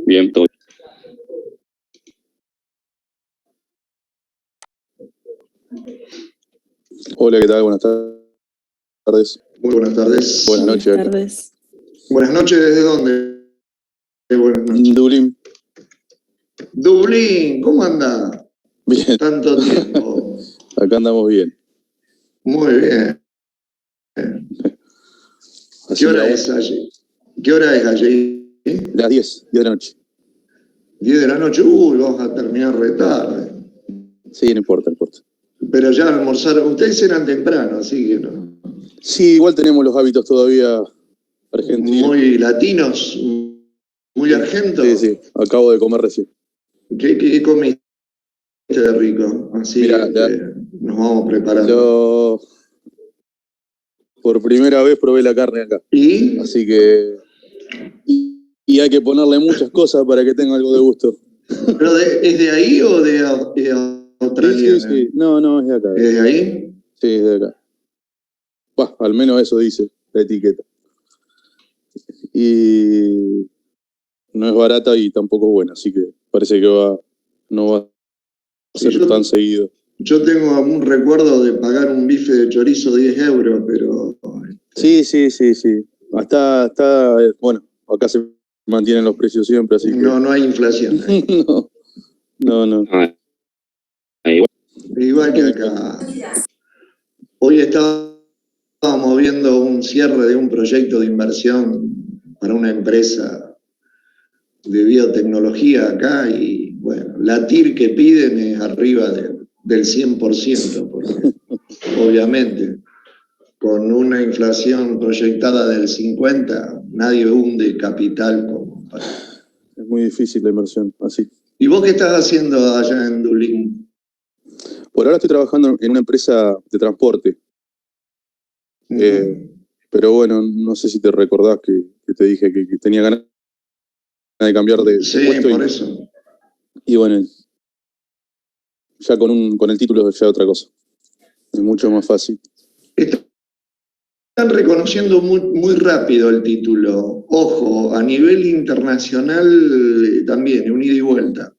Bien, todo. Hola, ¿qué tal? Buenas tardes. Muy buenas tardes. Buenas noches. Buenas tardes. Buenas noches, ¿desde dónde? Buenas noches. Dublín. Dublín, ¿cómo anda? Bien, Tanto tiempo. acá andamos bien. Muy bien. Así ¿Qué hora que es allí? ¿Qué hora es allí? las 10 de la noche. 10 de la noche. Uy, vamos a terminar re tarde. Sí, no importa, no importa. Pero ya almorzaron. Ustedes eran temprano, así que no. Sí, igual tenemos los hábitos todavía argentinos. Muy latinos, muy argentos. Sí, sí, acabo de comer recién. ¿Qué comiste de rico? Así Mirá, nos vamos preparando. Por primera vez probé la carne acá. ¿Y? Así que... Y hay que ponerle muchas cosas para que tenga algo de gusto. ¿Pero ¿es de ahí o de Australia? Sí. No, es de acá. ¿Es de ahí? Sí, es de acá. Bah, al menos eso dice la etiqueta. Y no es barata y tampoco es buena, así que parece que no va a ser tan seguido. Yo tengo un recuerdo de pagar un bife de chorizo 10 euros, pero... Sí. Está, bueno, acá se mantienen los precios siempre, así que... No hay inflación. No. Igual que acá. Hoy estábamos viendo un cierre de un proyecto de inversión para una empresa de biotecnología acá y, bueno, la TIR que piden es arriba del 100%, porque obviamente con una inflación proyectada del 50%, nadie hunde capital como para... Es muy difícil la inversión, así. ¿Y vos qué estás haciendo allá en Dublín? Por ahora estoy trabajando en una empresa de transporte. Pero bueno, no sé si te recordás que te dije que tenía ganas de cambiar de puesto. Sí, por eso. Y bueno, ya con el título es ya otra cosa. Es mucho más fácil. Están reconociendo muy rápido el título. Ojo, a nivel internacional también, un ida y vuelta.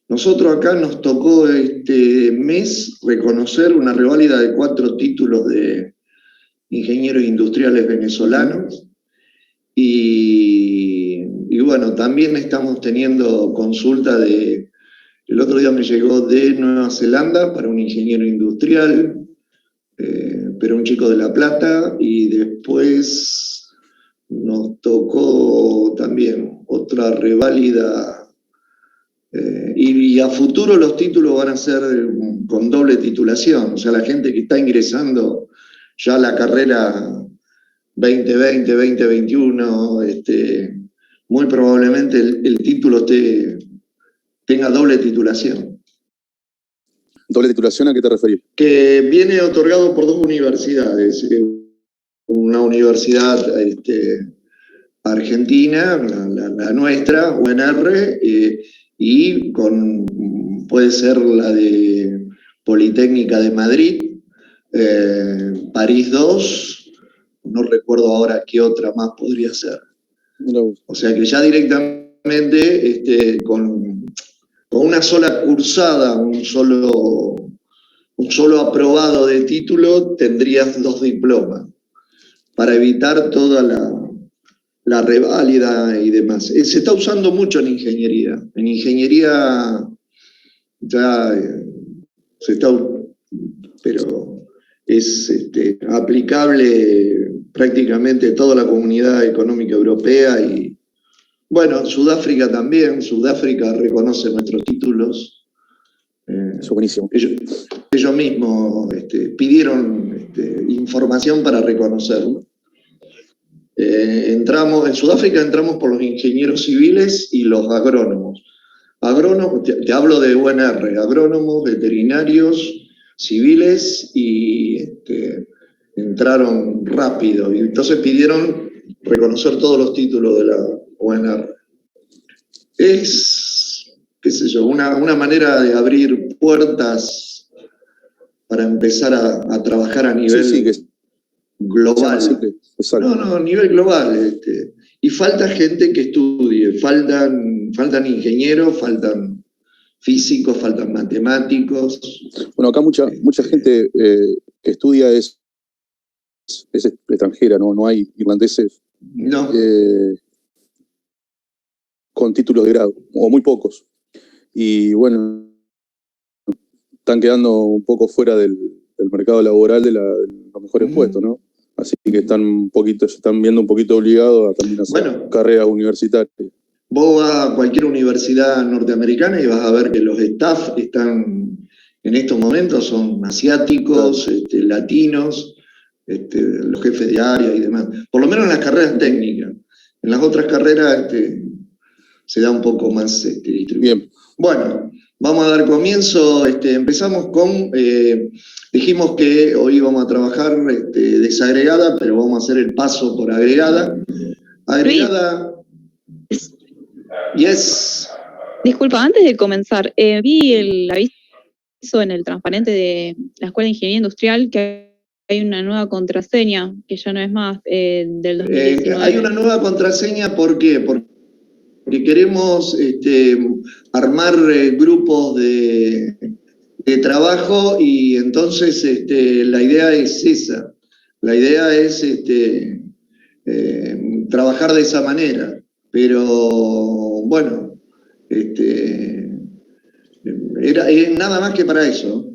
Nosotros acá nos tocó este mes reconocer una reválida de 4 títulos de ingenieros industriales venezolanos. Y bueno, también estamos teniendo consulta el otro día me llegó de Nueva Zelanda para un ingeniero industrial, pero un chico de La Plata, y después nos tocó también otra reválida, y a futuro los títulos van a ser con doble titulación, o sea, la gente que está ingresando ya a la carrera 2020, 2021, muy probablemente el título tenga doble titulación. ¿Doble titulación a qué te referís? Que viene otorgado por 2 universidades. Una universidad argentina, la nuestra, UNR, y puede ser la de Politécnica de Madrid, París 2, no recuerdo ahora qué otra más podría ser. O sea que ya directamente con una sola cursada, un solo aprobado de título, tendrías 2 diplomas, para evitar toda la reválida y demás. Se está usando mucho en ingeniería. En ingeniería ya se está, pero es aplicable prácticamente toda la comunidad económica europea y, bueno, Sudáfrica también. Sudáfrica reconoce nuestros títulos. Eso es buenísimo. Ellos mismos pidieron información para reconocerlo. En Sudáfrica entramos por los ingenieros civiles y los agrónomos. Agrónomos, te hablo de UNR, agrónomos, veterinarios, civiles, y entraron rápido. Y entonces pidieron reconocer todos los títulos de la UNR. Es, qué sé yo, una manera de abrir puertas para empezar a trabajar a nivel global. Exacto. No, a nivel global. Y falta gente que estudie, faltan faltan ingenieros, faltan físicos, faltan matemáticos. Bueno, acá mucha gente que estudia es extranjera, no hay irlandeses con títulos de grado, o muy pocos. Y bueno, están quedando un poco fuera del mercado laboral de los mejores puestos, ¿no? Así que se están viendo un poquito obligados a también hacer carreras universitarias. Vos vas a cualquier universidad norteamericana y vas a ver que los staff están, en estos momentos, son asiáticos, latinos, los jefes de área y demás. Por lo menos en las carreras técnicas. En las otras carreras se da un poco más distribuido. Bien. Bueno, vamos a dar comienzo. Empezamos con, dijimos que hoy vamos a trabajar desagregada, pero vamos a hacer el paso por agregada. Agregada. Yes. Disculpa, antes de comenzar, vi el aviso en el transparente de la Escuela de Ingeniería Industrial que hay una nueva contraseña, que ya no es más del 2019. Hay una nueva contraseña, ¿por qué? Porque queremos armar grupos de trabajo y entonces la idea es esa. La idea es trabajar de esa manera. Pero bueno, es nada más que para eso.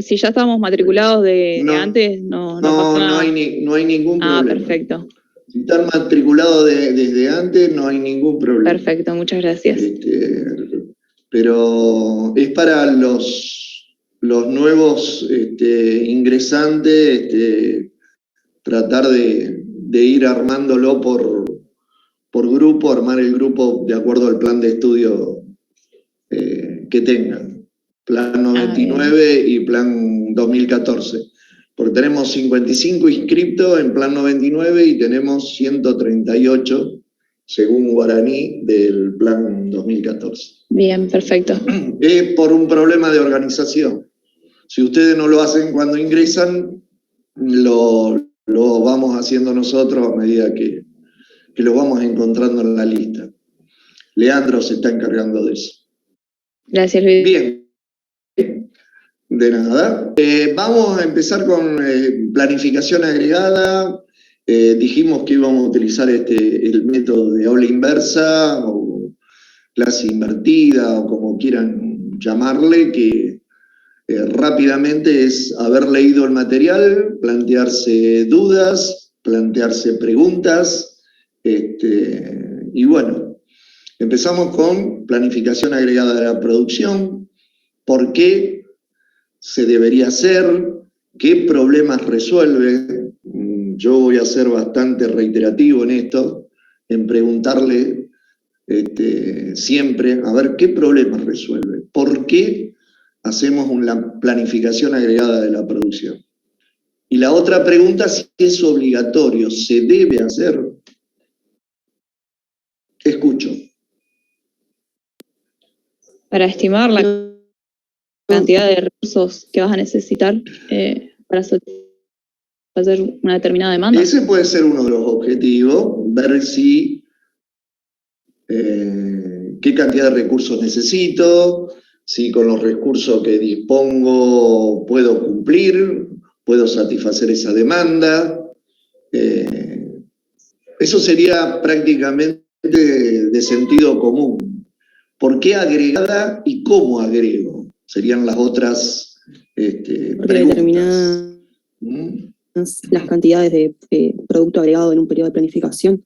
Si ya estábamos matriculados de antes, no pasa nada. No hay ningún problema. Perfecto. Si están matriculados desde antes, no hay ningún problema. Perfecto, muchas gracias. Pero es para los nuevos ingresantes, tratar de ir armándolo por grupo, armar el grupo de acuerdo al plan de estudio que tengan. Plan 99 y plan 2014. Porque tenemos 55 inscriptos en plan 99 y tenemos 138, según Guaraní, del plan 2014. Bien, perfecto. Es por un problema de organización. Si ustedes no lo hacen cuando ingresan, lo vamos haciendo nosotros a medida que lo vamos encontrando en la lista. Leandro se está encargando de eso. Gracias, Luis. Bien. De nada. Vamos a empezar con planificación agregada. Dijimos que íbamos a utilizar el método de aula inversa o clase invertida o como quieran llamarle, que rápidamente es haber leído el material, plantearse dudas, plantearse preguntas, y bueno, empezamos con planificación agregada de la producción. ¿Por qué se debería hacer? ¿Qué problemas resuelve? Yo voy a ser bastante reiterativo en esto, en preguntarle siempre, a ver, ¿qué problemas resuelve? ¿Por qué hacemos una planificación agregada de la producción? Y la otra pregunta, si es obligatorio, ¿se debe hacer? Escucho. Para estimar la cantidad de recursos que vas a necesitar para satisfacer una determinada demanda. Ese puede ser uno de los objetivos, ver si qué cantidad de recursos necesito, si con los recursos que dispongo puedo cumplir, puedo satisfacer esa demanda. Eso sería prácticamente de sentido común. ¿Por qué agregada y cómo agrego? Serían las otras preguntas. Determinadas las cantidades de producto agregado en un periodo de planificación.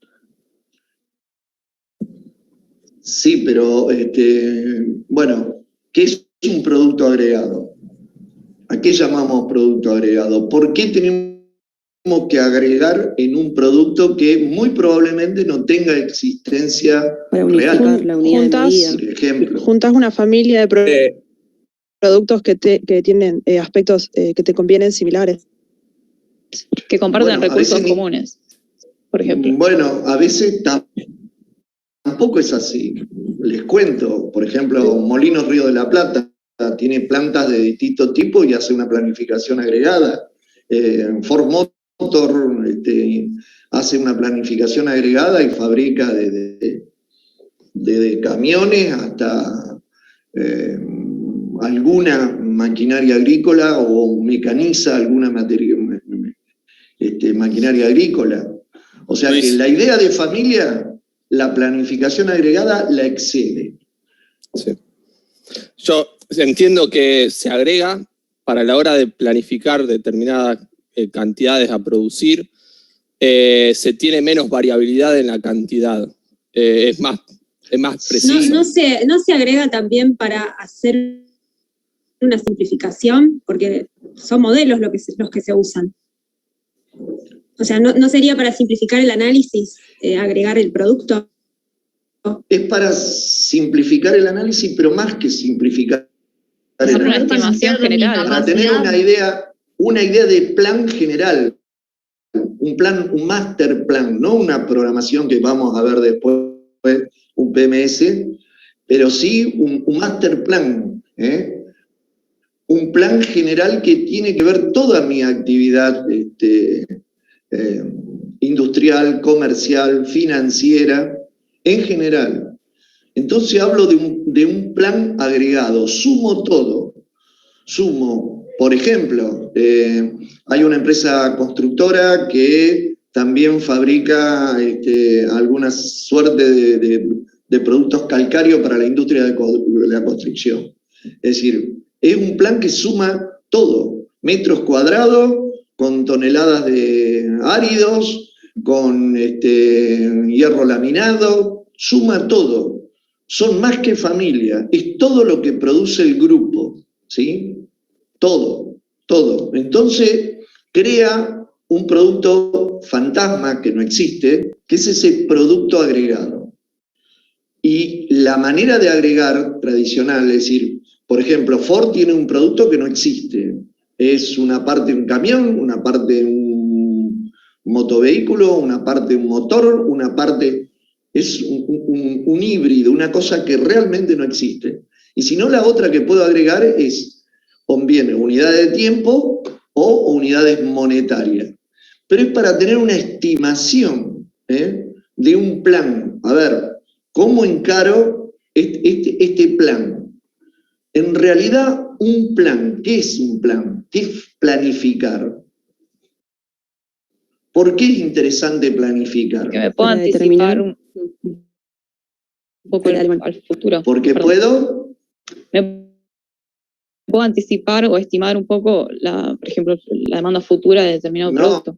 Sí, pero bueno, ¿qué es un producto agregado? ¿A qué llamamos producto agregado? ¿Por qué tenemos que agregar en un producto que muy probablemente no tenga existencia real? La unidad de medida. Por ejemplo. Juntas una familia de productos que tienen aspectos que te convienen similares. Que comparten recursos comunes, por ejemplo. Bueno, a veces tampoco es así. Les cuento, por ejemplo, Molinos Río de la Plata tiene plantas de distintos tipos y hace una planificación agregada. Ford Motor hace una planificación agregada y fabrica de desde camiones hasta alguna maquinaria agrícola o mecaniza alguna maquinaria agrícola. O sea que la idea de familia, la planificación agregada la excede. Sí. Yo entiendo que se agrega para la hora de planificar determinadas cantidades a producir, se tiene menos variabilidad en la cantidad. Es más preciso. No se agrega también para hacer una simplificación, porque son modelos los que se usan. O sea, ¿no sería para simplificar el análisis agregar el producto? Es para simplificar el análisis, pero más que simplificar el Una análisis. estimación general. Para tener una idea de plan general, un master plan, no una programación que vamos a ver después, un PMS, pero sí un master plan, un plan general que tiene que ver toda mi actividad industrial, comercial, financiera, en general. Entonces hablo de un plan agregado, sumo todo, por ejemplo, hay una empresa constructora que también fabrica alguna suerte de productos calcáreos para la industria de la construcción. Es decir, es un plan que suma todo, metros cuadrados, con toneladas de áridos, con hierro laminado, suma todo. Son más que familia, es todo lo que produce el grupo, ¿sí? Todo. Entonces, crea un producto fantasma que no existe, que es ese producto agregado. Y la manera de agregar tradicional, es decir, por ejemplo, Ford tiene un producto que no existe. Es una parte de un camión, una parte de un motovehículo, una parte de un motor, una parte... Es un híbrido, una cosa que realmente no existe. Y si no, la otra que puedo agregar es, o bien unidades de tiempo o unidades monetarias. Pero es para tener una estimación de un plan. A ver, ¿cómo encaro este plan? En realidad, un plan, ¿qué es un plan? ¿Qué es planificar? ¿Por qué es interesante planificar? Que me puedo anticipar un poco al futuro. Porque me puedo anticipar o estimar un poco, por ejemplo, la demanda futura de determinado producto.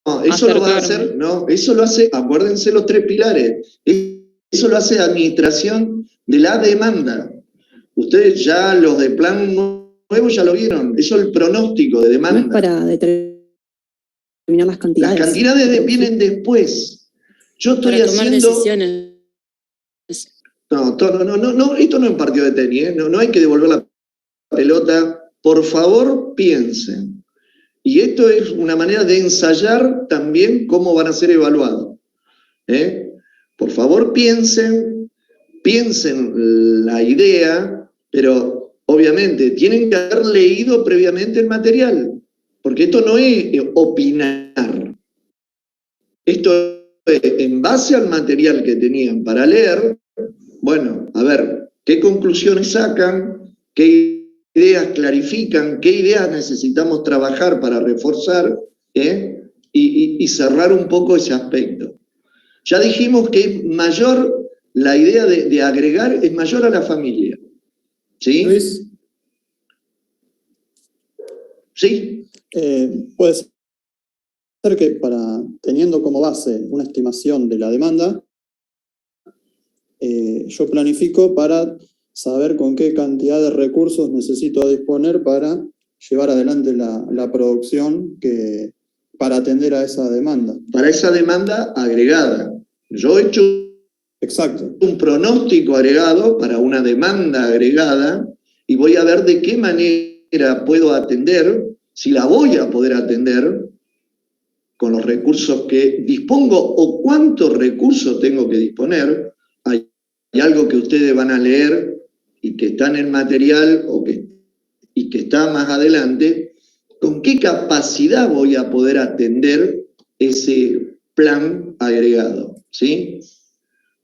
No, eso lo va a hacer, eso lo hace, acuérdense los 3 pilares, eso lo hace administración de la demanda. Ustedes ya los de plan nuevo ya lo vieron, eso es el pronóstico de demanda. No es para determinar las cantidades. Las cantidades vienen después. Yo estoy para tomar haciendo... decisiones. No, esto no es un partido de tenis, no hay que devolver la pelota. Por favor, piensen. Y esto es una manera de ensayar también cómo van a ser evaluados. Por favor, piensen la idea, pero obviamente tienen que haber leído previamente el material, porque esto no es opinar. Esto es en base al material que tenían para leer. Bueno, a ver, ¿qué conclusiones sacan? ¿Qué ideas clarifican? ¿Qué ideas necesitamos trabajar para reforzar? Y cerrar un poco ese aspecto. Ya dijimos que es mayor, la idea de agregar es mayor a la familia. ¿Sí? Luis. ¿Sí? Puede ser que teniendo como base una estimación de la demanda, yo planifico para saber con qué cantidad de recursos necesito disponer para llevar adelante la producción para atender a esa demanda. Para esa demanda agregada. Yo he hecho un pronóstico agregado para una demanda agregada y voy a ver de qué manera puedo atender, si la voy a poder atender con los recursos que dispongo o cuántos recursos tengo que disponer. Hay algo que ustedes van a leer y que está en el material y que está más adelante, con qué capacidad voy a poder atender ese plan agregado, ¿sí?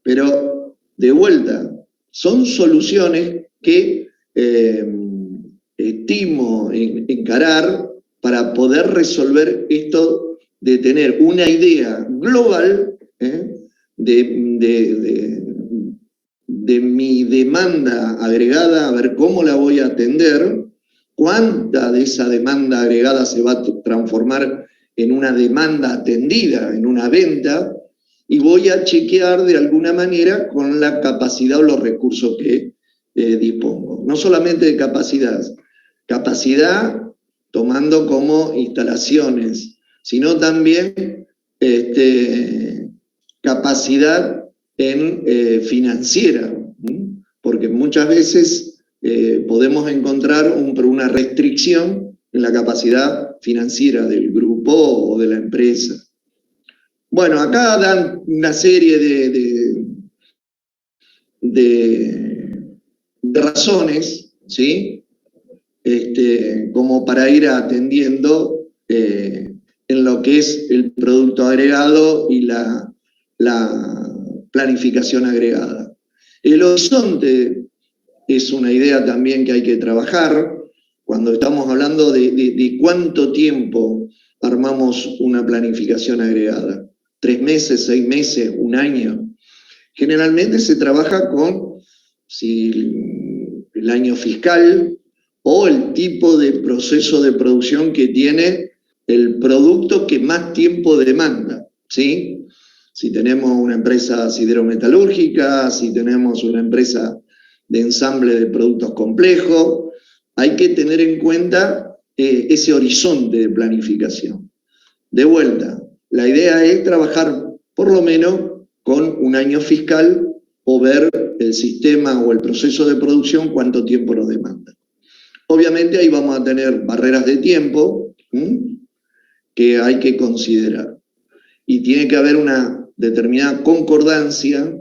Pero de vuelta, son soluciones que estimo encarar para poder resolver esto de tener una idea global de mi demanda agregada, a ver cómo la voy a atender, cuánta de esa demanda agregada se va a transformar en una demanda atendida, en una venta, y voy a chequear de alguna manera con la capacidad o los recursos que dispongo. No solamente de capacidad tomando como instalaciones, sino también capacidad financiera, porque muchas veces podemos encontrar una restricción en la capacidad financiera del grupo o de la empresa. Bueno, acá dan una serie de razones, ¿sí? Como para ir atendiendo en lo que es el producto agregado y la planificación agregada. El horizonte es una idea también que hay que trabajar cuando estamos hablando de cuánto tiempo armamos una planificación agregada. 3 meses, 6 meses, 1 año. Generalmente se trabaja con el año fiscal o el tipo de proceso de producción que tiene el producto que más tiempo demanda, ¿sí? Si tenemos una empresa siderometalúrgica, si tenemos una empresa de ensamble de productos complejos, hay que tener en cuenta ese horizonte de planificación. De vuelta, la idea es trabajar por lo menos con 1 año fiscal o ver el sistema o el proceso de producción cuánto tiempo nos demanda. Obviamente ahí vamos a tener barreras de tiempo que hay que considerar. Y tiene que haber una determinada concordancia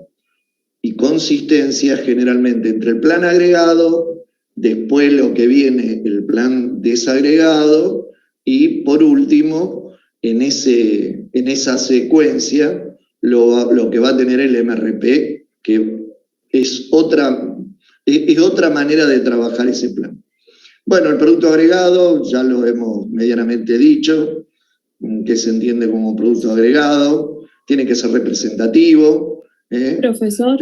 y consistencia generalmente entre el plan agregado, después lo que viene el plan desagregado y por último en esa secuencia lo que va a tener el MRP, que es otra manera de trabajar ese plan. Bueno, el producto agregado ya lo hemos medianamente dicho, que se entiende como producto agregado, tiene que ser representativo. Profesor,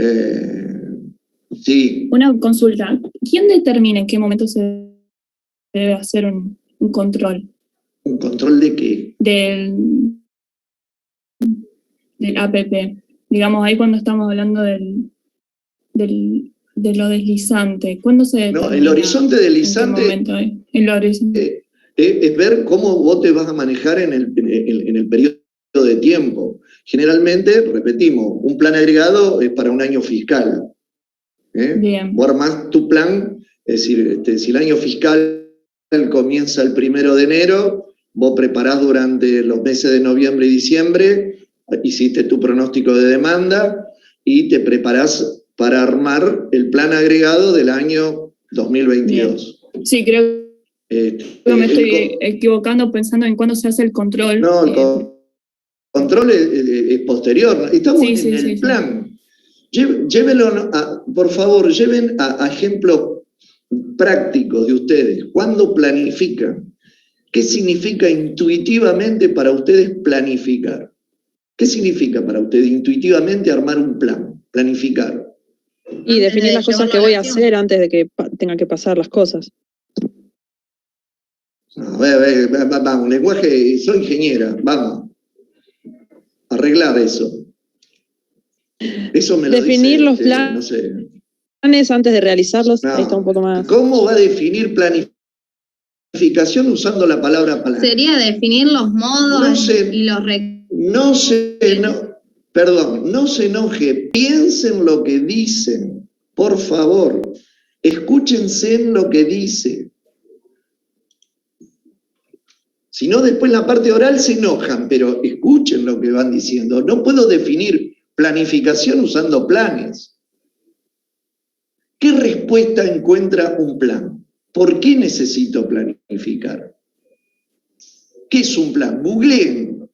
sí. Una consulta. ¿Quién determina en qué momento se debe hacer un control? ¿Un control de qué? Del APP. Digamos, ahí cuando estamos hablando de lo deslizante. ¿Cuándo se determina? No, el horizonte deslizante. ¿En qué momento hay? El horizonte. Es ver cómo vos te vas a manejar en el periodo de tiempo. Generalmente, repetimos, un plan agregado es para 1 año fiscal. Bien. Vos armás tu plan, es decir, si el año fiscal comienza el 1 de enero, vos preparás durante los meses de noviembre y diciembre, hiciste tu pronóstico de demanda y te preparás para armar el plan agregado del año 2022. Bien. Sí, creo que me estoy equivocando pensando en cuándo se hace el control. No, el control es posterior. Estamos en el plan. Llévenlo, por favor, lleven a ejemplos prácticos de ustedes. ¿Cuándo planifican? ¿Qué significa intuitivamente para ustedes planificar? ¿Qué significa para ustedes intuitivamente armar un plan? Planificar. Y definir las cosas que voy a hacer antes de que tengan que pasar las cosas. Vamos, lenguaje, soy ingeniera, vamos. Arreglar eso. Eso me lo definir dice, los planes, no sé. Antes de realizarlos, ahí está un poco más. ¿Cómo va a definir planificación usando la palabra plan? Sería definir los modos y los Perdón, no se enoje, piensen lo que dicen, por favor, escúchense en lo que dice. Si no, después en la parte oral se enojan, pero escuchen lo que van diciendo. No puedo definir planificación usando planes. ¿Qué respuesta encuentra un plan? ¿Por qué necesito planificar? ¿Qué es un plan? Googleen,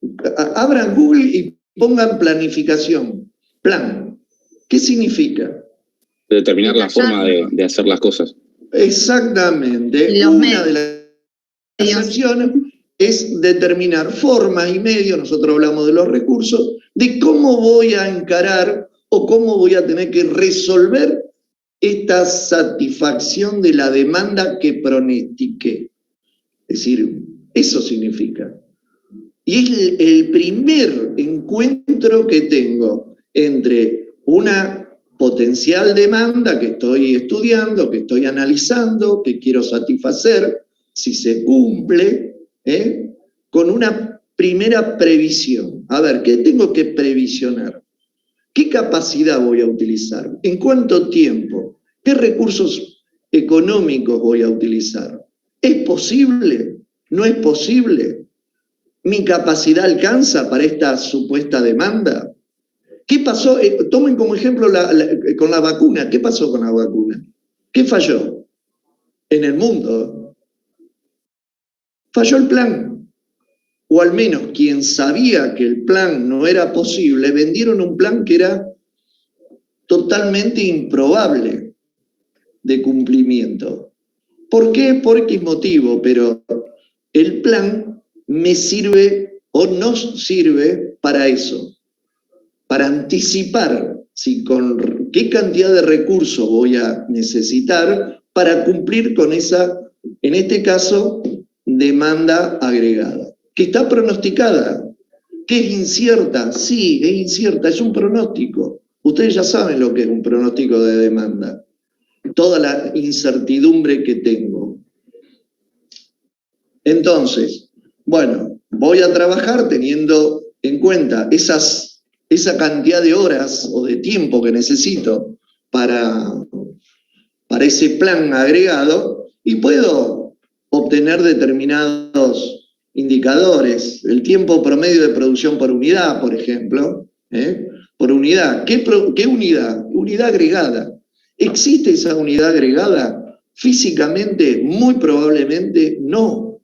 abran Google y pongan planificación, plan. ¿Qué significa? Determinar la forma de hacer las cosas. Exactamente. Una de las acciones es determinar forma y medio, nosotros hablamos de los recursos, de cómo voy a encarar o cómo voy a tener que resolver esta satisfacción de la demanda que pronostiqué. Es decir, eso significa. Y es el primer encuentro que tengo entre una potencial demanda que estoy estudiando, que estoy analizando, que quiero satisfacer, si se cumple, con una primera previsión. A ver, ¿qué tengo que previsionar? ¿Qué capacidad voy a utilizar? ¿En cuánto tiempo? ¿Qué recursos económicos voy a utilizar? ¿Es posible? ¿No es posible? ¿Mi capacidad alcanza para esta supuesta demanda? ¿Qué pasó? Tomen como ejemplo con la vacuna. ¿Qué pasó con la vacuna? ¿Qué falló? En el mundo. Falló el plan. O al menos quien sabía que el plan no era posible, vendieron un plan que era totalmente improbable de cumplimiento. ¿Por qué? Por X motivo, pero el plan me sirve o nos sirve para eso, para anticipar con qué cantidad de recursos voy a necesitar para cumplir con esa, en este caso, demanda agregada, que está pronosticada, que es incierta. Sí, es incierta, es un pronóstico. Ustedes ya saben lo que es un pronóstico de demanda, toda la incertidumbre que tengo. Entonces, bueno, voy a trabajar teniendo en cuenta esa cantidad de horas o de tiempo que necesito para ese plan agregado y puedo obtener determinados indicadores. El tiempo promedio de producción por unidad, por ejemplo. Por unidad. ¿Qué unidad? Unidad agregada. ¿Existe esa unidad agregada? Físicamente, muy probablemente no.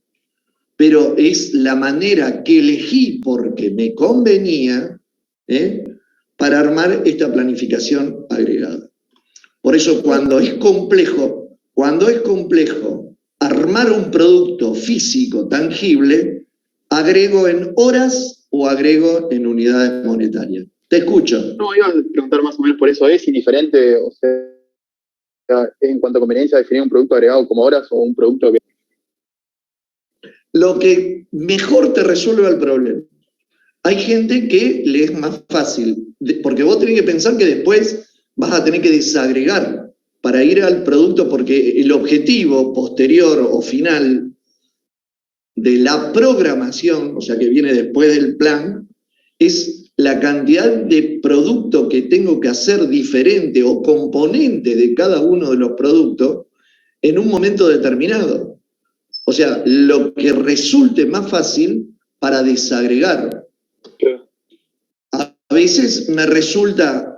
Pero es la manera que elegí porque me convenía para armar esta planificación agregada. Por eso cuando es complejo armar un producto físico tangible, agrego en horas o agrego en unidades monetarias. Te escucho. No, iba a preguntar más o menos por eso. ¿Es indiferente, o sea, en cuanto a conveniencia, definir un producto agregado como horas o un producto que... Lo que mejor te resuelva el problema. Hay gente que le es más fácil, porque vos tenés que pensar que después vas a tener que desagregar para ir al producto, porque el objetivo posterior o final de la programación, o sea que viene después del plan, es la cantidad de producto que tengo que hacer diferente o componente de cada uno de los productos en un momento determinado. O sea, lo que resulte más fácil para desagregar. A veces me resulta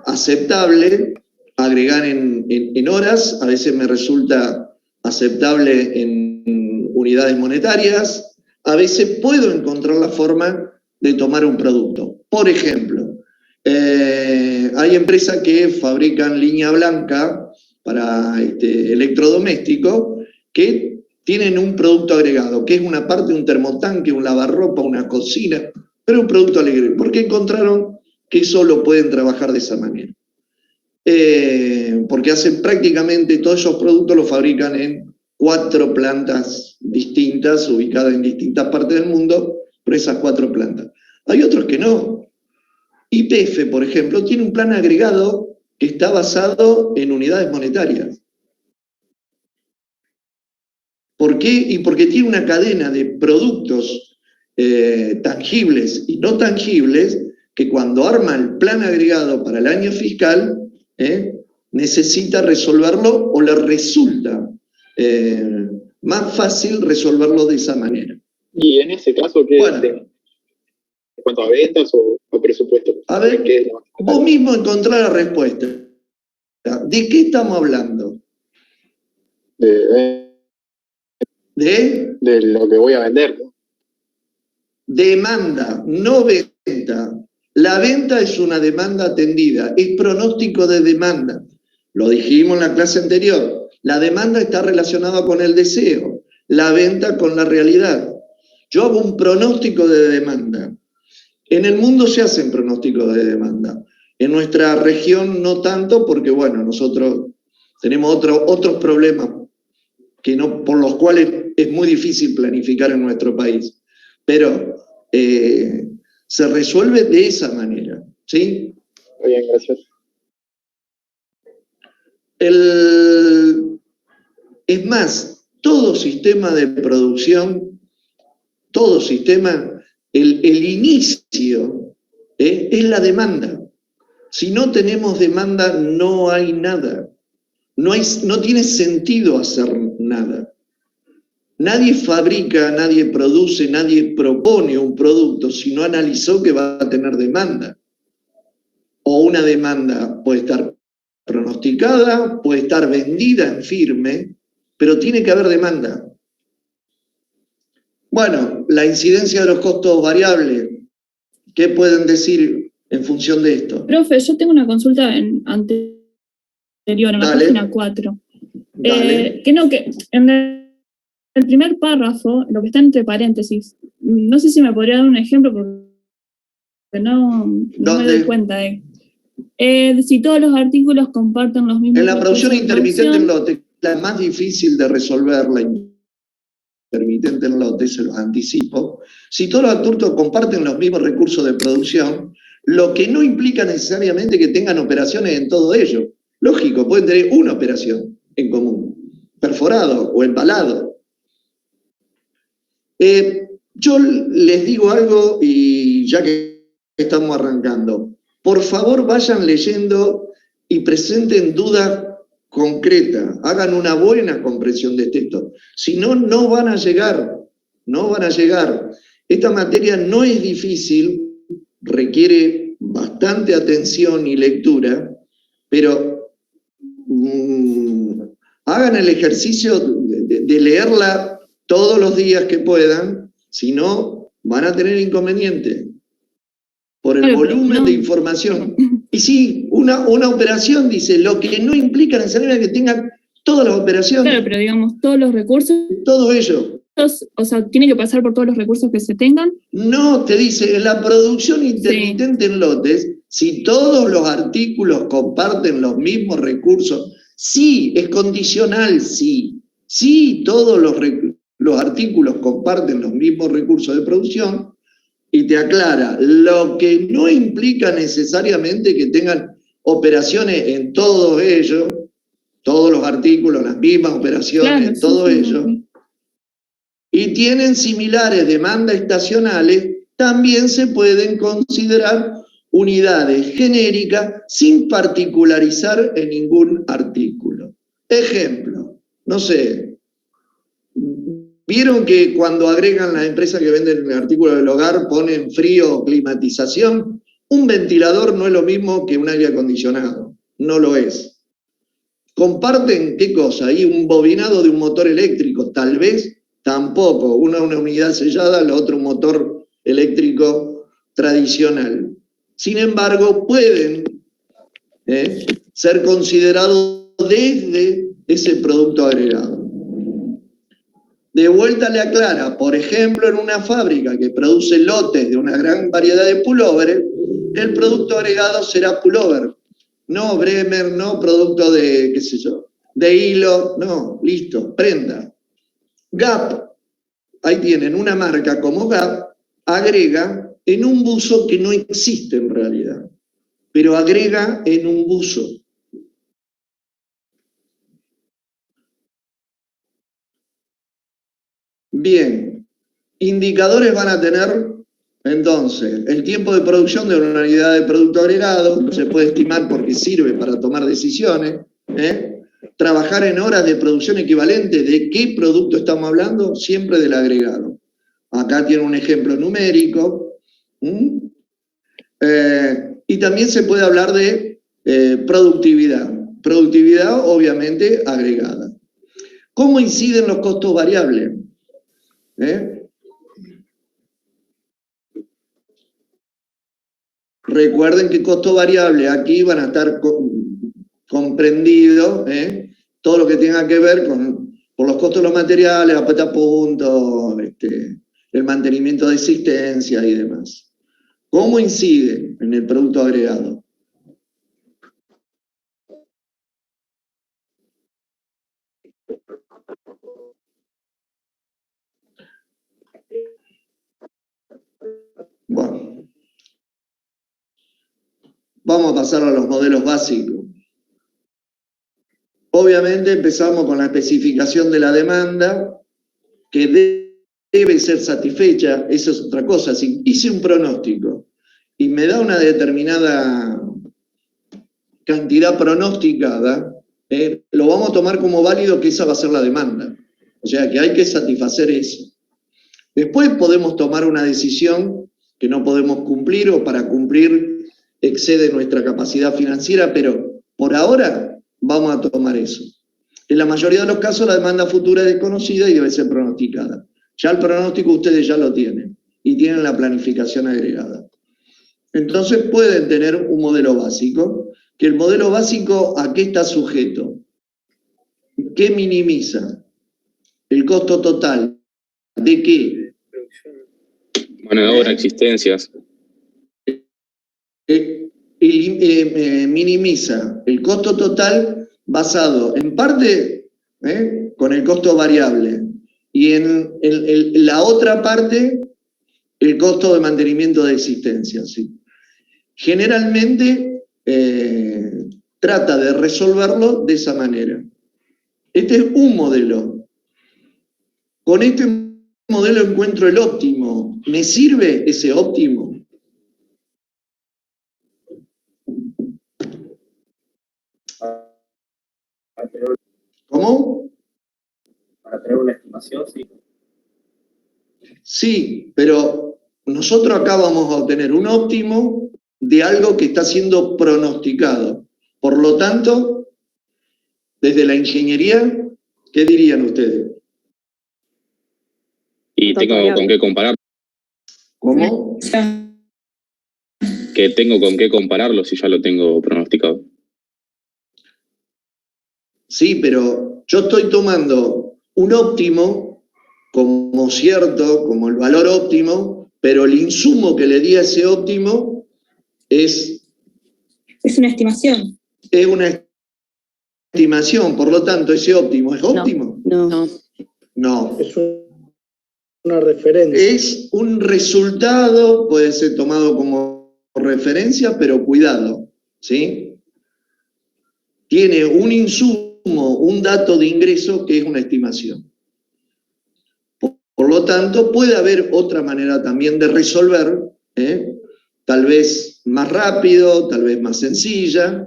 aceptable agregar en horas, a veces me resulta aceptable en unidades monetarias, a veces puedo encontrar la forma de tomar un producto. Por ejemplo, hay empresas que fabrican línea blanca para electrodomésticos que tienen un producto agregado, que es una parte de un termotanque, un lavarropa, una cocina, pero un producto alegre, porque encontraron que solo pueden trabajar de esa manera. Porque hacen prácticamente todos esos productos los fabrican en 4 plantas distintas, ubicadas en distintas partes del mundo, pero esas 4 plantas. Hay otros que no. YPF, por ejemplo, tiene un plan agregado que está basado en unidades monetarias. ¿Por qué? Y porque tiene una cadena de productos tangibles y no tangibles que cuando arma el plan agregado para el año fiscal, necesita resolverlo o le resulta más fácil resolverlo de esa manera. Y en ese caso, ¿qué en cuanto a ventas o presupuesto? A ver, vos mismo encontrá la respuesta. ¿De qué estamos hablando? De lo que voy a vender. Demanda, no venta. La venta es una demanda atendida, es pronóstico de demanda. Lo dijimos en la clase anterior. La demanda está relacionada con el deseo, la venta con la realidad. Yo hago un pronóstico de demanda. En el mundo se hacen pronósticos de demanda. En nuestra región no tanto porque, bueno, nosotros tenemos otros problemas por los cuales es muy difícil planificar en nuestro país. Pero se resuelve de esa manera, ¿sí? Muy bien, gracias. Es más, todo sistema de producción, todo sistema, el inicio es la demanda. Si no tenemos demanda, no hay nada. No tiene sentido hacer nada. Nadie fabrica, nadie produce, nadie propone un producto si no analizó que va a tener demanda. O una demanda puede estar pronosticada, puede estar vendida en firme, pero tiene que haber demanda. Bueno, la incidencia de los costos variables, ¿qué pueden decir en función de esto? Profe, yo tengo una consulta anterior, en la página 4. Que en el primer párrafo, lo que está entre paréntesis, no sé si me podría dar un ejemplo porque no me doy cuenta de si todos los artículos comparten los mismos. En la producción intermitente en lote, la más difícil de resolver, la intermitente en lote, se los anticipo. Si todos los artículos comparten los mismos recursos de producción, lo que no implica necesariamente que tengan operaciones en todo ello. Lógico, pueden tener una operación en común, perforado o empalado. Yo les digo algo y ya que estamos arrancando, por favor vayan leyendo y presenten dudas concretas, hagan una buena comprensión de texto, si no, no van a llegar. Esta materia no es difícil, requiere bastante atención y lectura, pero hagan el ejercicio de leerla todos los días que puedan, si no, van a tener inconvenientes por el volumen de información. Y sí, una operación dice, lo que no implica necesariamente que tengan todas las operaciones. Claro, pero digamos, todos los recursos. Todo ello. O sea, tiene que pasar por todos los recursos que se tengan. No, te dice, en la producción intermitente en lotes, si todos los artículos comparten los mismos recursos, sí, es condicional, sí. Sí, todos los artículos comparten los mismos recursos de producción, y te aclara, lo que no implica necesariamente que tengan operaciones en todos ellos, todos los artículos, las mismas operaciones, todo ello, y tienen similares demandas estacionales, también se pueden considerar unidades genéricas sin particularizar en ningún artículo. Ejemplo, no sé, ¿vieron que cuando agregan las empresas que venden el artículo del hogar ponen frío o climatización? Un ventilador no es lo mismo que un aire acondicionado, no lo es. ¿Comparten qué cosa? ¿Y un bobinado de un motor eléctrico? Tal vez tampoco. Una unidad sellada, la otra un motor eléctrico tradicional. Sin embargo, pueden ser considerados desde ese producto agregado. De vuelta le aclara, por ejemplo, en una fábrica que produce lotes de una gran variedad de pulóveres, el producto agregado será pullover. No Bremer, no producto de, qué sé yo, de hilo, no, listo, prenda. Gap, ahí tienen una marca como Gap, agrega en un buzo que no existe en realidad, pero agrega en un buzo. Bien, indicadores van a tener, entonces, el tiempo de producción de una unidad de producto agregado, se puede estimar porque sirve para tomar decisiones, trabajar en horas de producción equivalente, ¿de qué producto estamos hablando? Siempre del agregado. Acá tiene un ejemplo numérico. Y también se puede hablar de productividad. Productividad, obviamente, agregada. ¿Cómo inciden los costos variables? recuerden que costo variable aquí van a estar comprendidos, todo lo que tenga que ver por los costos de los materiales, la puesta a punto, el mantenimiento de existencia y demás. ¿Cómo incide en el producto agregado? Bueno, vamos a pasar a los modelos básicos. Obviamente empezamos con la especificación de la demanda, que debe ser satisfecha. Eso es otra cosa. Si hice un pronóstico y me da una determinada cantidad pronosticada, lo vamos a tomar como válido que esa va a ser la demanda. O sea que hay que satisfacer eso. Después podemos tomar una decisión que no podemos cumplir o para cumplir excede nuestra capacidad financiera, pero por ahora vamos a tomar eso. En la mayoría de los casos la demanda futura es desconocida y debe ser pronosticada. Ya el pronóstico ustedes ya lo tienen y tienen la planificación agregada. Entonces pueden tener un modelo básico, que el modelo básico ¿a qué está sujeto? ¿Qué minimiza? El costo total. ¿De qué? Mano de obra, existencias. Minimiza el costo total basado en parte con el costo variable y en la otra parte el costo de mantenimiento de existencia. ¿Sí? Generalmente trata de resolverlo de esa manera. Este es un modelo. Con este modelo encuentro el óptimo. ¿Me sirve ese óptimo? ¿Cómo? Para tener una estimación, sí. Sí, pero nosotros acá vamos a obtener un óptimo de algo que está siendo pronosticado. Por lo tanto, desde la ingeniería, ¿qué dirían ustedes? Y tengo con qué comparar. ¿Cómo? Que tengo con qué compararlo si ya lo tengo pronosticado. Sí, pero yo estoy tomando un óptimo como cierto, como el valor óptimo, pero el insumo que le di a ese óptimo es una estimación. Es una estimación, por lo tanto, ese óptimo es óptimo. No. Es una referencia. Es un resultado, puede ser tomado como referencia, pero cuidado, ¿sí? Tiene un insumo, un dato de ingreso que es una estimación. Por lo tanto, puede haber otra manera también de resolver, tal vez más rápido, tal vez más sencilla,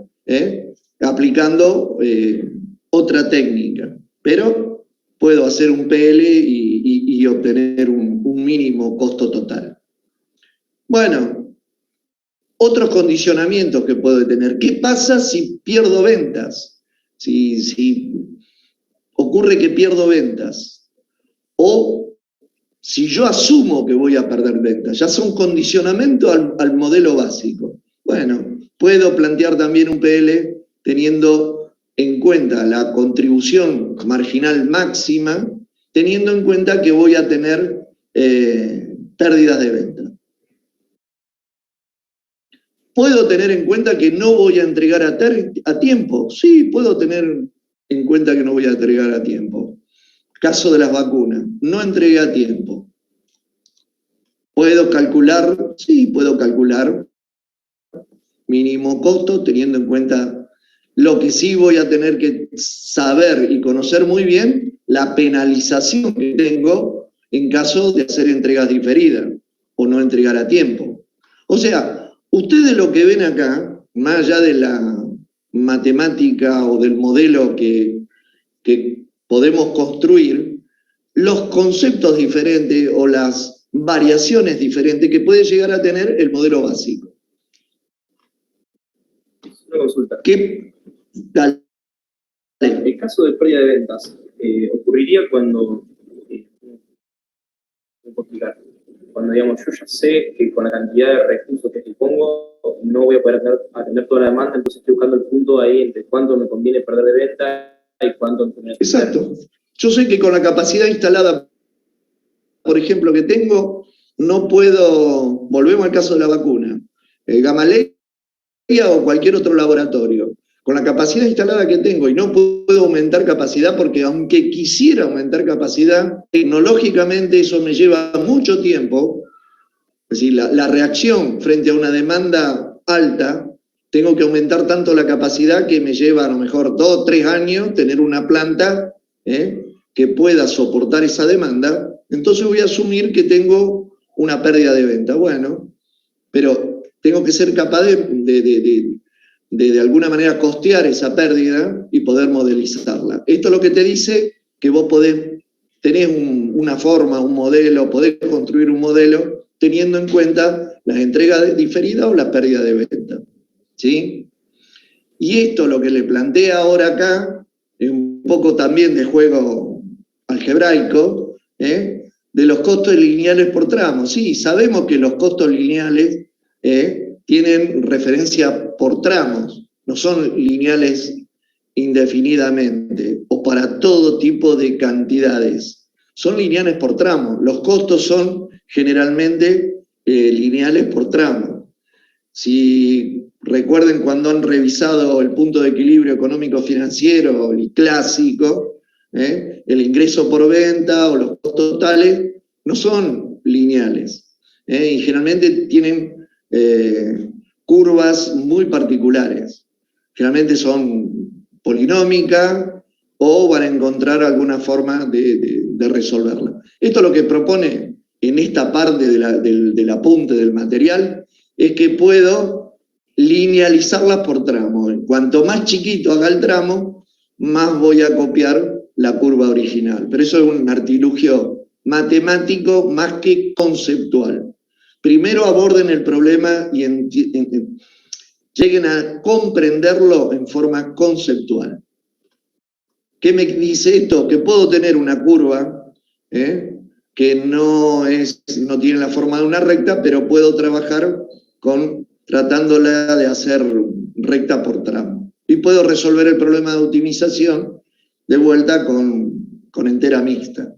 aplicando otra técnica. Pero puedo hacer un PL y obtener un mínimo costo total. Bueno, otros condicionamientos que puedo tener. ¿Qué pasa si pierdo ventas? Si ocurre que pierdo ventas. O si yo asumo que voy a perder ventas. Ya son condicionamientos al modelo básico. Bueno, puedo plantear también un PL teniendo en cuenta la contribución marginal máxima, teniendo en cuenta que voy a tener pérdidas de venta. ¿Puedo tener en cuenta que no voy a entregar a tiempo? Sí, puedo tener en cuenta que no voy a entregar a tiempo. Caso de las vacunas, no entregué a tiempo. ¿Puedo calcular? Sí, puedo calcular mínimo costo teniendo en cuenta lo que sí voy a tener que saber y conocer muy bien, la penalización que tengo en caso de hacer entregas diferidas o no entregar a tiempo. O sea, ustedes lo que ven acá, más allá de la matemática o del modelo que podemos construir, los conceptos diferentes o las variaciones diferentes que puede llegar a tener el modelo básico. Una consulta. Dale. El caso de pérdida de ventas, ocurriría cuando, cuando digamos, yo ya sé que con la cantidad de recursos que dispongo no voy a poder atender toda la demanda, entonces estoy buscando el punto ahí entre cuánto me conviene perder de venta y cuánto me conviene. Exacto. Yo sé que con la capacidad instalada, por ejemplo, que tengo, no puedo, volvemos al caso de la vacuna, Gamaleya o cualquier otro laboratorio, con la capacidad instalada que tengo y no puedo aumentar capacidad porque aunque quisiera aumentar capacidad, tecnológicamente eso me lleva mucho tiempo. Es decir, la reacción frente a una demanda alta, tengo que aumentar tanto la capacidad que me lleva a lo mejor 2 o 3 años tener una planta que pueda soportar esa demanda, entonces voy a asumir que tengo una pérdida de venta. Bueno, pero tengo que ser capaz de alguna manera costear esa pérdida y poder modelizarla. Esto es lo que te dice que vos tenés una forma, un modelo, podés construir un modelo teniendo en cuenta las entregas diferidas o la pérdida de venta. ¿Sí? Y esto lo que le plantea ahora acá es un poco también de juego algebraico, de los costos lineales por tramo. Sí, sabemos que los costos lineales tienen referencia por tramos, no son lineales indefinidamente o para todo tipo de cantidades. Son lineales por tramo. Los costos son generalmente lineales por tramo. Si recuerden cuando han revisado el punto de equilibrio económico-financiero, el clásico, el ingreso por venta o los costos totales no son lineales. Y generalmente tienen curvas muy particulares. Generalmente son polinómicas o van a encontrar alguna forma de resolverla. Esto es lo que propone en esta parte del apunte del material, es que puedo linealizarlas por tramo. Cuanto más chiquito haga el tramo, más voy a copiar la curva original. Pero eso es un artilugio matemático más que conceptual. Primero aborden el problema y lleguen a comprenderlo en forma conceptual. ¿Qué me dice esto? Que puedo tener una curva que no tiene la forma de una recta, pero puedo trabajar tratándola de hacer recta por tramo. Y puedo resolver el problema de optimización de vuelta con entera mixta.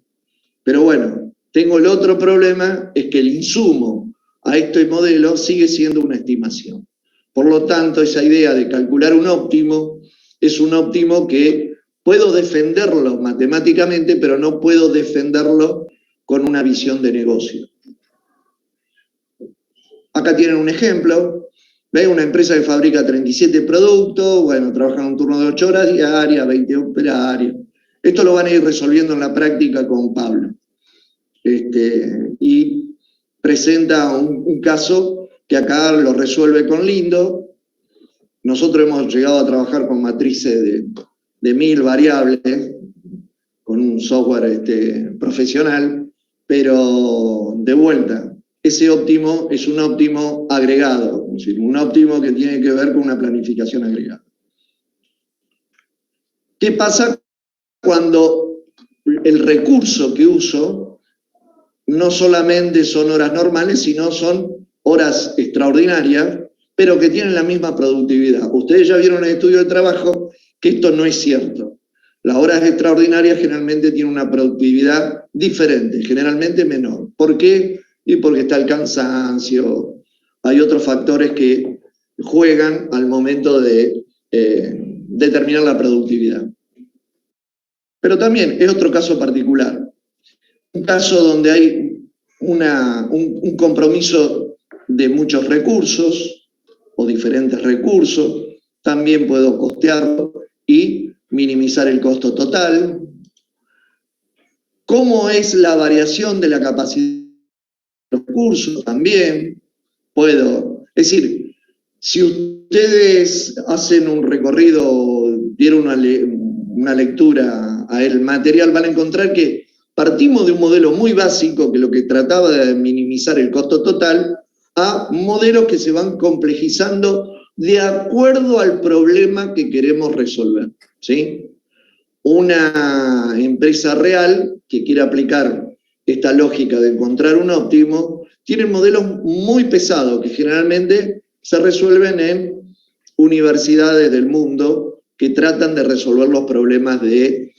Pero bueno, tengo el otro problema, es que el insumo a este modelo sigue siendo una estimación. Por lo tanto, esa idea de calcular un óptimo es un óptimo que puedo defenderlo matemáticamente, pero no puedo defenderlo con una visión de negocio. Acá tienen un ejemplo. ¿Ven? Una empresa que fabrica 37 productos, bueno, trabajan un turno de 8 horas diarias, 20 operarios. Esto lo van a ir resolviendo en la práctica con Pablo. Y presenta un caso que acá lo resuelve con Lindo. Nosotros hemos llegado a trabajar con matrices de 1000 variables, con un software profesional, pero de vuelta, ese óptimo es un óptimo agregado, es decir, un óptimo que tiene que ver con una planificación agregada. ¿Qué pasa cuando el recurso que uso no solamente son horas normales, sino son horas extraordinarias, pero que tienen la misma productividad? Ustedes ya vieron en el estudio de trabajo que esto no es cierto. Las horas extraordinarias generalmente tienen una productividad diferente, generalmente menor. ¿Por qué? Y porque está el cansancio, hay otros factores que juegan al momento de determinar la productividad. Pero también es otro caso particular. Un caso donde hay un compromiso de muchos recursos o diferentes recursos, también puedo costearlo y minimizar el costo total. ¿Cómo es la variación de la capacidad de los recursos? También puedo. Es decir, si ustedes hacen un recorrido, dieron una lectura al material, van a encontrar que partimos de un modelo muy básico que lo que trataba de minimizar el costo total a modelos que se van complejizando de acuerdo al problema que queremos resolver, ¿sí? Una empresa real que quiere aplicar esta lógica de encontrar un óptimo tiene modelos muy pesados que generalmente se resuelven en universidades del mundo que tratan de resolver los problemas de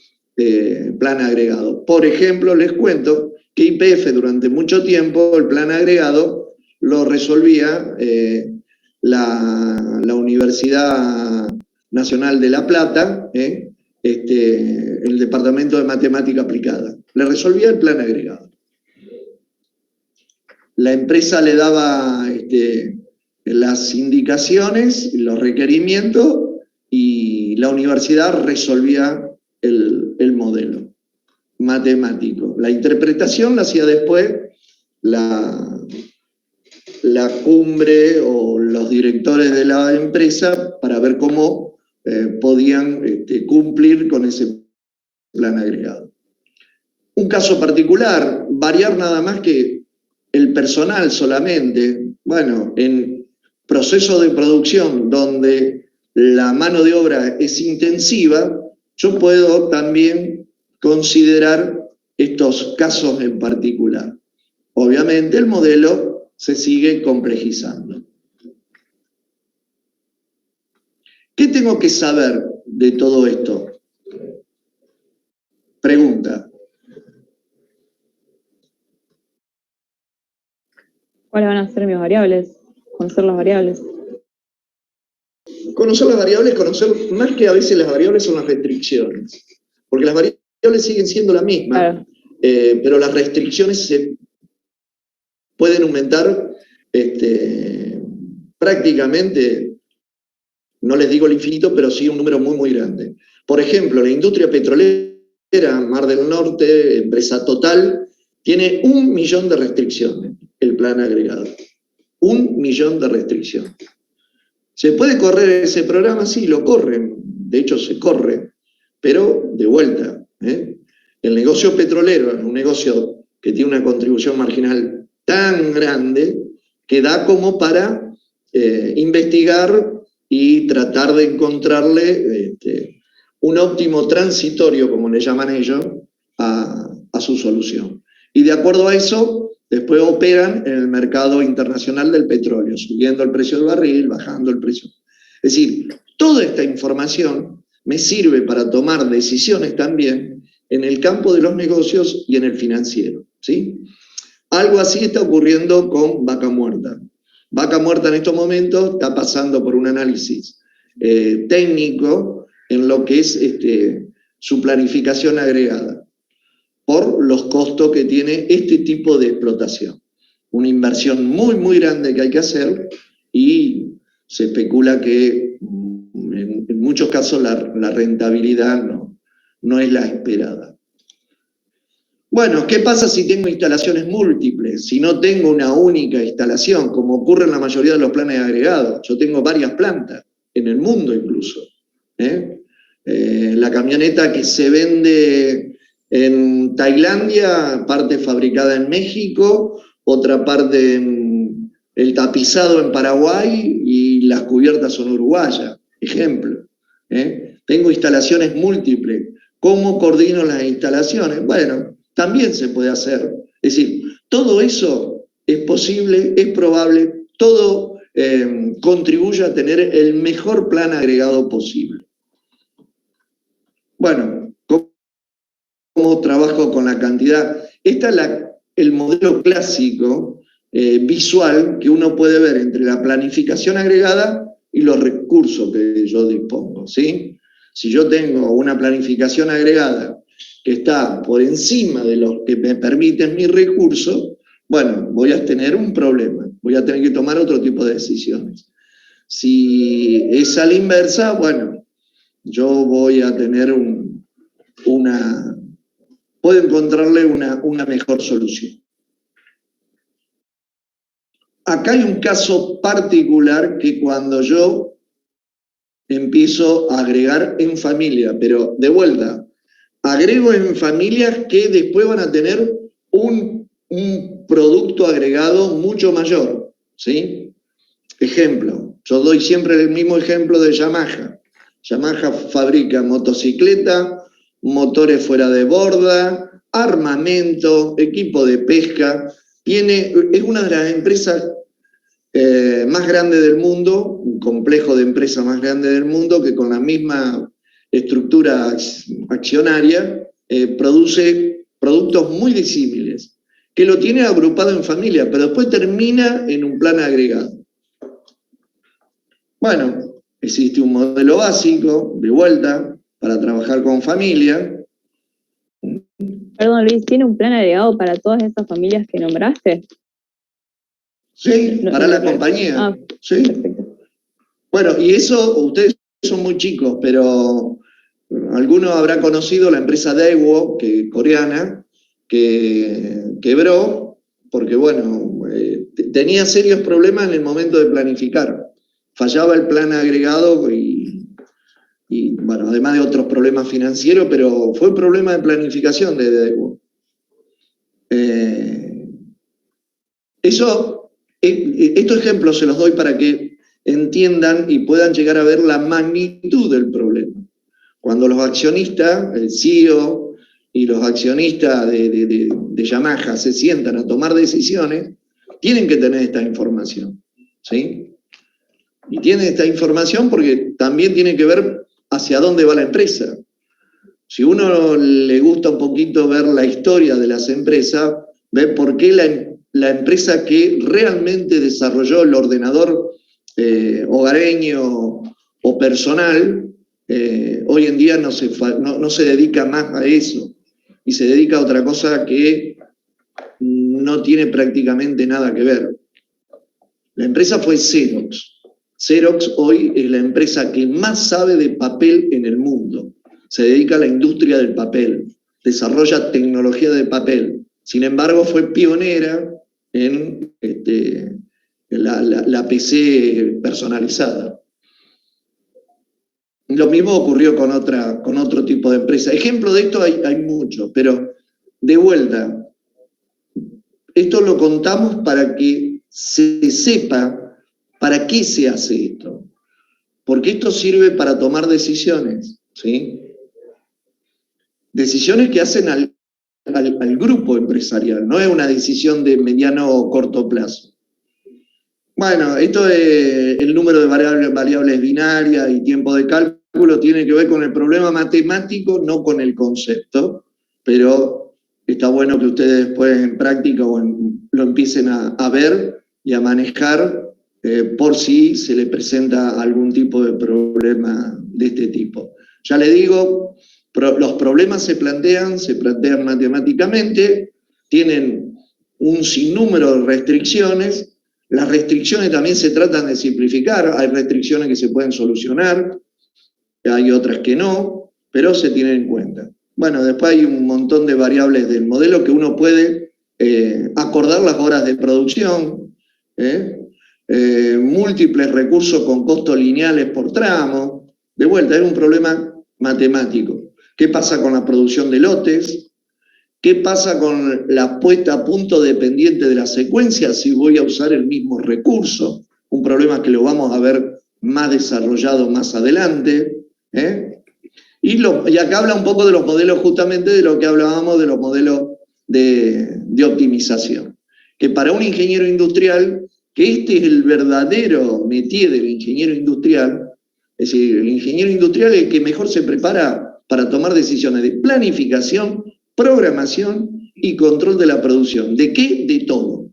plan agregado. Por ejemplo, les cuento que YPF durante mucho tiempo el plan agregado lo resolvía la Universidad Nacional de La Plata, el Departamento de Matemática Aplicada. Le resolvía el plan agregado. La empresa le daba las indicaciones, los requerimientos, y la universidad resolvía el modelo matemático. La interpretación la hacía después la cumbre o los directores de la empresa para ver cómo podían cumplir con ese plan agregado. Un caso particular, variar nada más que el personal solamente. Bueno, en procesos de producción donde la mano de obra es intensiva, yo puedo también considerar estos casos en particular. Obviamente el modelo se sigue complejizando. ¿Qué tengo que saber de todo esto? Pregunta. ¿Cuáles van a ser mis variables? Conocer las variables. Conocer las variables, conocer más que a veces las variables son las restricciones. Porque las variables siguen siendo la misma, claro. Pero las restricciones se pueden aumentar prácticamente, no les digo el infinito, pero sí un número muy, muy grande. Por ejemplo, la industria petrolera, Mar del Norte, empresa Total, tiene 1 millón de restricciones, el plan agregado. 1 millón de restricciones. ¿Se puede correr ese programa? Sí, lo corren. De hecho, se corre, pero de vuelta. El negocio petrolero es un negocio que tiene una contribución marginal tan grande que da como para investigar y tratar de encontrarle un óptimo transitorio, como le llaman ellos, a su solución. Y de acuerdo a eso, después operan en el mercado internacional del petróleo, subiendo el precio del barril, bajando el precio. Es decir, toda esta información me sirve para tomar decisiones también en el campo de los negocios y en el financiero, ¿sí? Algo así está ocurriendo con Vaca Muerta. Vaca Muerta en estos momentos está pasando por un análisis técnico en lo que es su planificación agregada, por los costos que tiene este tipo de explotación. Una inversión muy, muy grande que hay que hacer y se especula que en muchos casos la rentabilidad no es la esperada. Bueno, ¿qué pasa si tengo instalaciones múltiples? Si no tengo una única instalación, como ocurre en la mayoría de los planes agregados. Yo tengo varias plantas, en el mundo incluso. La camioneta que se vende en Tailandia, parte fabricada en México, otra parte el tapizado en Paraguay y las cubiertas son uruguayas, ejemplo. Tengo instalaciones múltiples. ¿Cómo coordino las instalaciones? Bueno, también se puede hacer. Es decir, todo eso es posible, es probable, todo contribuye a tener el mejor plan agregado posible. Bueno, ¿cómo trabajo con la cantidad? Este es el modelo clásico visual que uno puede ver entre la planificación agregada y los recursos que yo dispongo, ¿sí? Si yo tengo una planificación agregada que está por encima de lo que me permiten mis recursos, bueno, voy a tener un problema, voy a tener que tomar otro tipo de decisiones. Si es a la inversa, bueno, yo voy a tener puedo encontrarle una mejor solución. Acá hay un caso particular que cuando yo empiezo a agregar en familia, pero de vuelta, agrego en familias que después van a tener un producto agregado mucho mayor, ¿sí? Ejemplo, yo doy siempre el mismo ejemplo de Yamaha. Yamaha fabrica motocicleta, motores fuera de borda, armamento, equipo de pesca. Es una de las empresas más grande del mundo, un complejo de empresa más grande del mundo, que con la misma estructura accionaria produce productos muy disímiles, que lo tiene agrupado en familia, pero después termina en un plan agregado. Bueno, existe un modelo básico, de vuelta, para trabajar con familia. Perdón, Luis, ¿tiene un plan agregado para todas esas familias que nombraste? Sí, para la compañía. Ah, sí. Perfecto. Bueno, y eso, ustedes son muy chicos, pero alguno habrá conocido la empresa Daewoo, coreana, que quebró porque, bueno, tenía serios problemas en el momento de planificar. Fallaba el plan agregado y, bueno, además de otros problemas financieros, pero fue un problema de planificación de Daewoo. Estos ejemplos se los doy para que entiendan y puedan llegar a ver la magnitud del problema. Cuando los accionistas, el CEO y los accionistas de Yamaha se sientan a tomar decisiones, tienen que tener esta información, ¿sí? Y tienen esta información porque también tiene que ver hacia dónde va la empresa. Si uno le gusta un poquito ver la historia de las empresas, ve por qué la empresa que realmente desarrolló el ordenador hogareño o personal, hoy en día no se dedica más a eso, y se dedica a otra cosa que no tiene prácticamente nada que ver. La empresa fue Xerox. Xerox hoy es la empresa que más sabe de papel en el mundo. Se dedica a la industria del papel, desarrolla tecnología de papel. Sin embargo, fue pionera en la PC personalizada. Lo mismo ocurrió con otro tipo de empresa. Ejemplo de esto hay muchos, pero de vuelta, esto lo contamos para que se sepa para qué se hace esto. Porque esto sirve para tomar decisiones, ¿sí? Decisiones que hacen al grupo empresarial, no es una decisión de mediano o corto plazo. Bueno, esto es el número de variables binarias y tiempo de cálculo, tiene que ver con el problema matemático, no con el concepto, pero está bueno que ustedes después en práctica lo empiecen a ver y a manejar por si se les presenta algún tipo de problema de este tipo. Ya le digo, los problemas se plantean matemáticamente, tienen un sinnúmero de restricciones. Las restricciones también se tratan de simplificar, hay restricciones que se pueden solucionar, hay otras que no, pero se tienen en cuenta. Bueno, después hay un montón de variables del modelo que uno puede acordar las horas de producción, múltiples recursos con costos lineales por tramo. De vuelta, es un problema matemático. ¿Qué pasa con la producción de lotes? ¿Qué pasa con la puesta a punto dependiente de la secuencia si voy a usar el mismo recurso? Un problema que lo vamos a ver más desarrollado más adelante. Y acá habla un poco de los modelos, justamente de lo que hablábamos de los modelos de optimización. Que para un ingeniero industrial, que este es el verdadero métier del ingeniero industrial, es decir, el ingeniero industrial es el que mejor se prepara para tomar decisiones de planificación, programación y control de la producción. ¿De qué? De todo.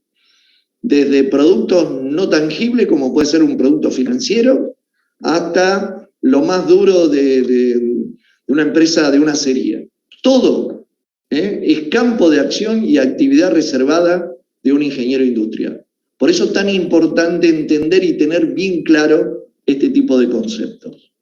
Desde productos no tangibles, como puede ser un producto financiero, hasta lo más duro de una empresa, de una acería. Todo es campo de acción y actividad reservada de un ingeniero industrial. Por eso es tan importante entender y tener bien claro este tipo de conceptos.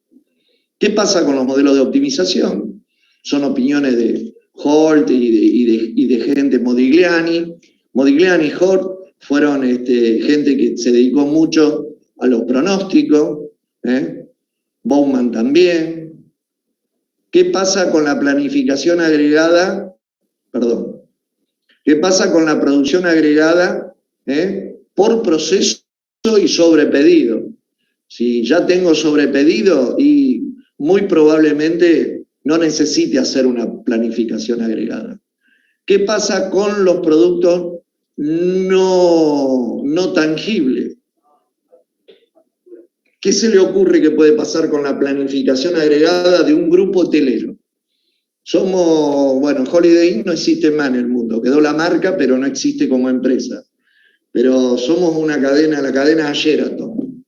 ¿Qué pasa con los modelos de optimización? Son opiniones de Holt y de gente Modigliani. Modigliani y Holt fueron gente que se dedicó mucho a los pronósticos. Bowman también. ¿Qué pasa con la planificación agregada? Perdón. ¿Qué pasa con la producción agregada por proceso y sobrepedido? Si ya tengo sobrepedido y muy probablemente no necesite hacer una planificación agregada. ¿Qué pasa con los productos no tangibles? ¿Qué se le ocurre que puede pasar con la planificación agregada de un grupo hotelero? Bueno, Holiday Inn no existe más en el mundo, quedó la marca, pero no existe como empresa. Pero somos una cadena, la cadena Sheraton.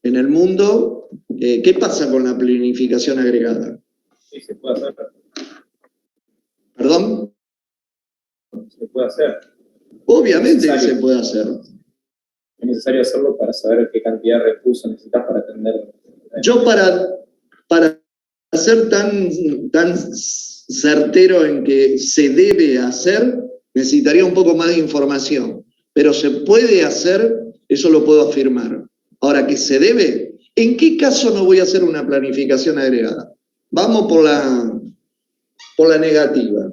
En el mundo, ¿qué pasa con la planificación agregada? Sí, se puede hacer. ¿Perdón? Se puede hacer. Obviamente que se puede hacer. Es necesario hacerlo para saber qué cantidad de recursos necesitas para atender. Yo para ser tan certero en que se debe hacer, necesitaría un poco más de información. Pero se puede hacer, eso lo puedo afirmar. Ahora, ¿que se debe? ¿En qué caso no voy a hacer una planificación agregada? Vamos por la negativa.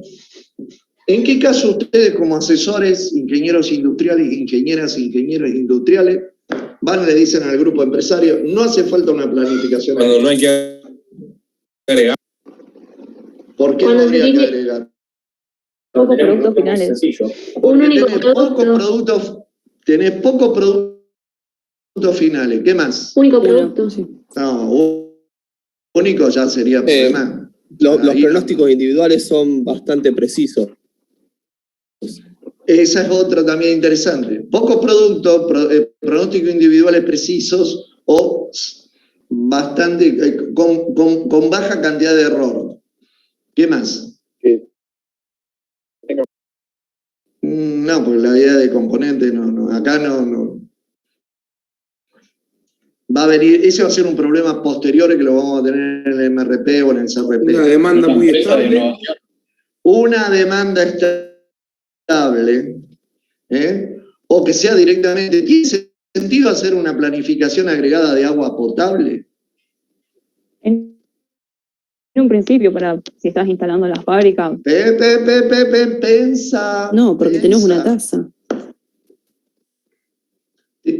¿En qué caso ustedes como asesores, ingenieros industriales, ingenieros industriales, van y le dicen al grupo empresario, no hace falta una planificación agregada? No hay que agregar. ¿Por qué no habría que agregar? Pocos productos finales. Un único producto. Tenés pocos productos finales. ¿Qué más? Único producto, sí. No, único ya sería problema. Los pronósticos individuales son bastante precisos. Esa es otra también interesante. Pocos productos, pronósticos individuales precisos o bastante, con baja cantidad de error. ¿Qué más? No, porque la idea de componente acá no. Va a venir, ese va a ser un problema posterior que lo vamos a tener en el MRP o en el CRP. Una demanda muy estable. Una demanda estable, o que sea directamente. ¿Tiene sentido hacer una planificación agregada de agua potable? En un principio, si estás instalando la fábrica. Pensa. No, porque tenés una tasa.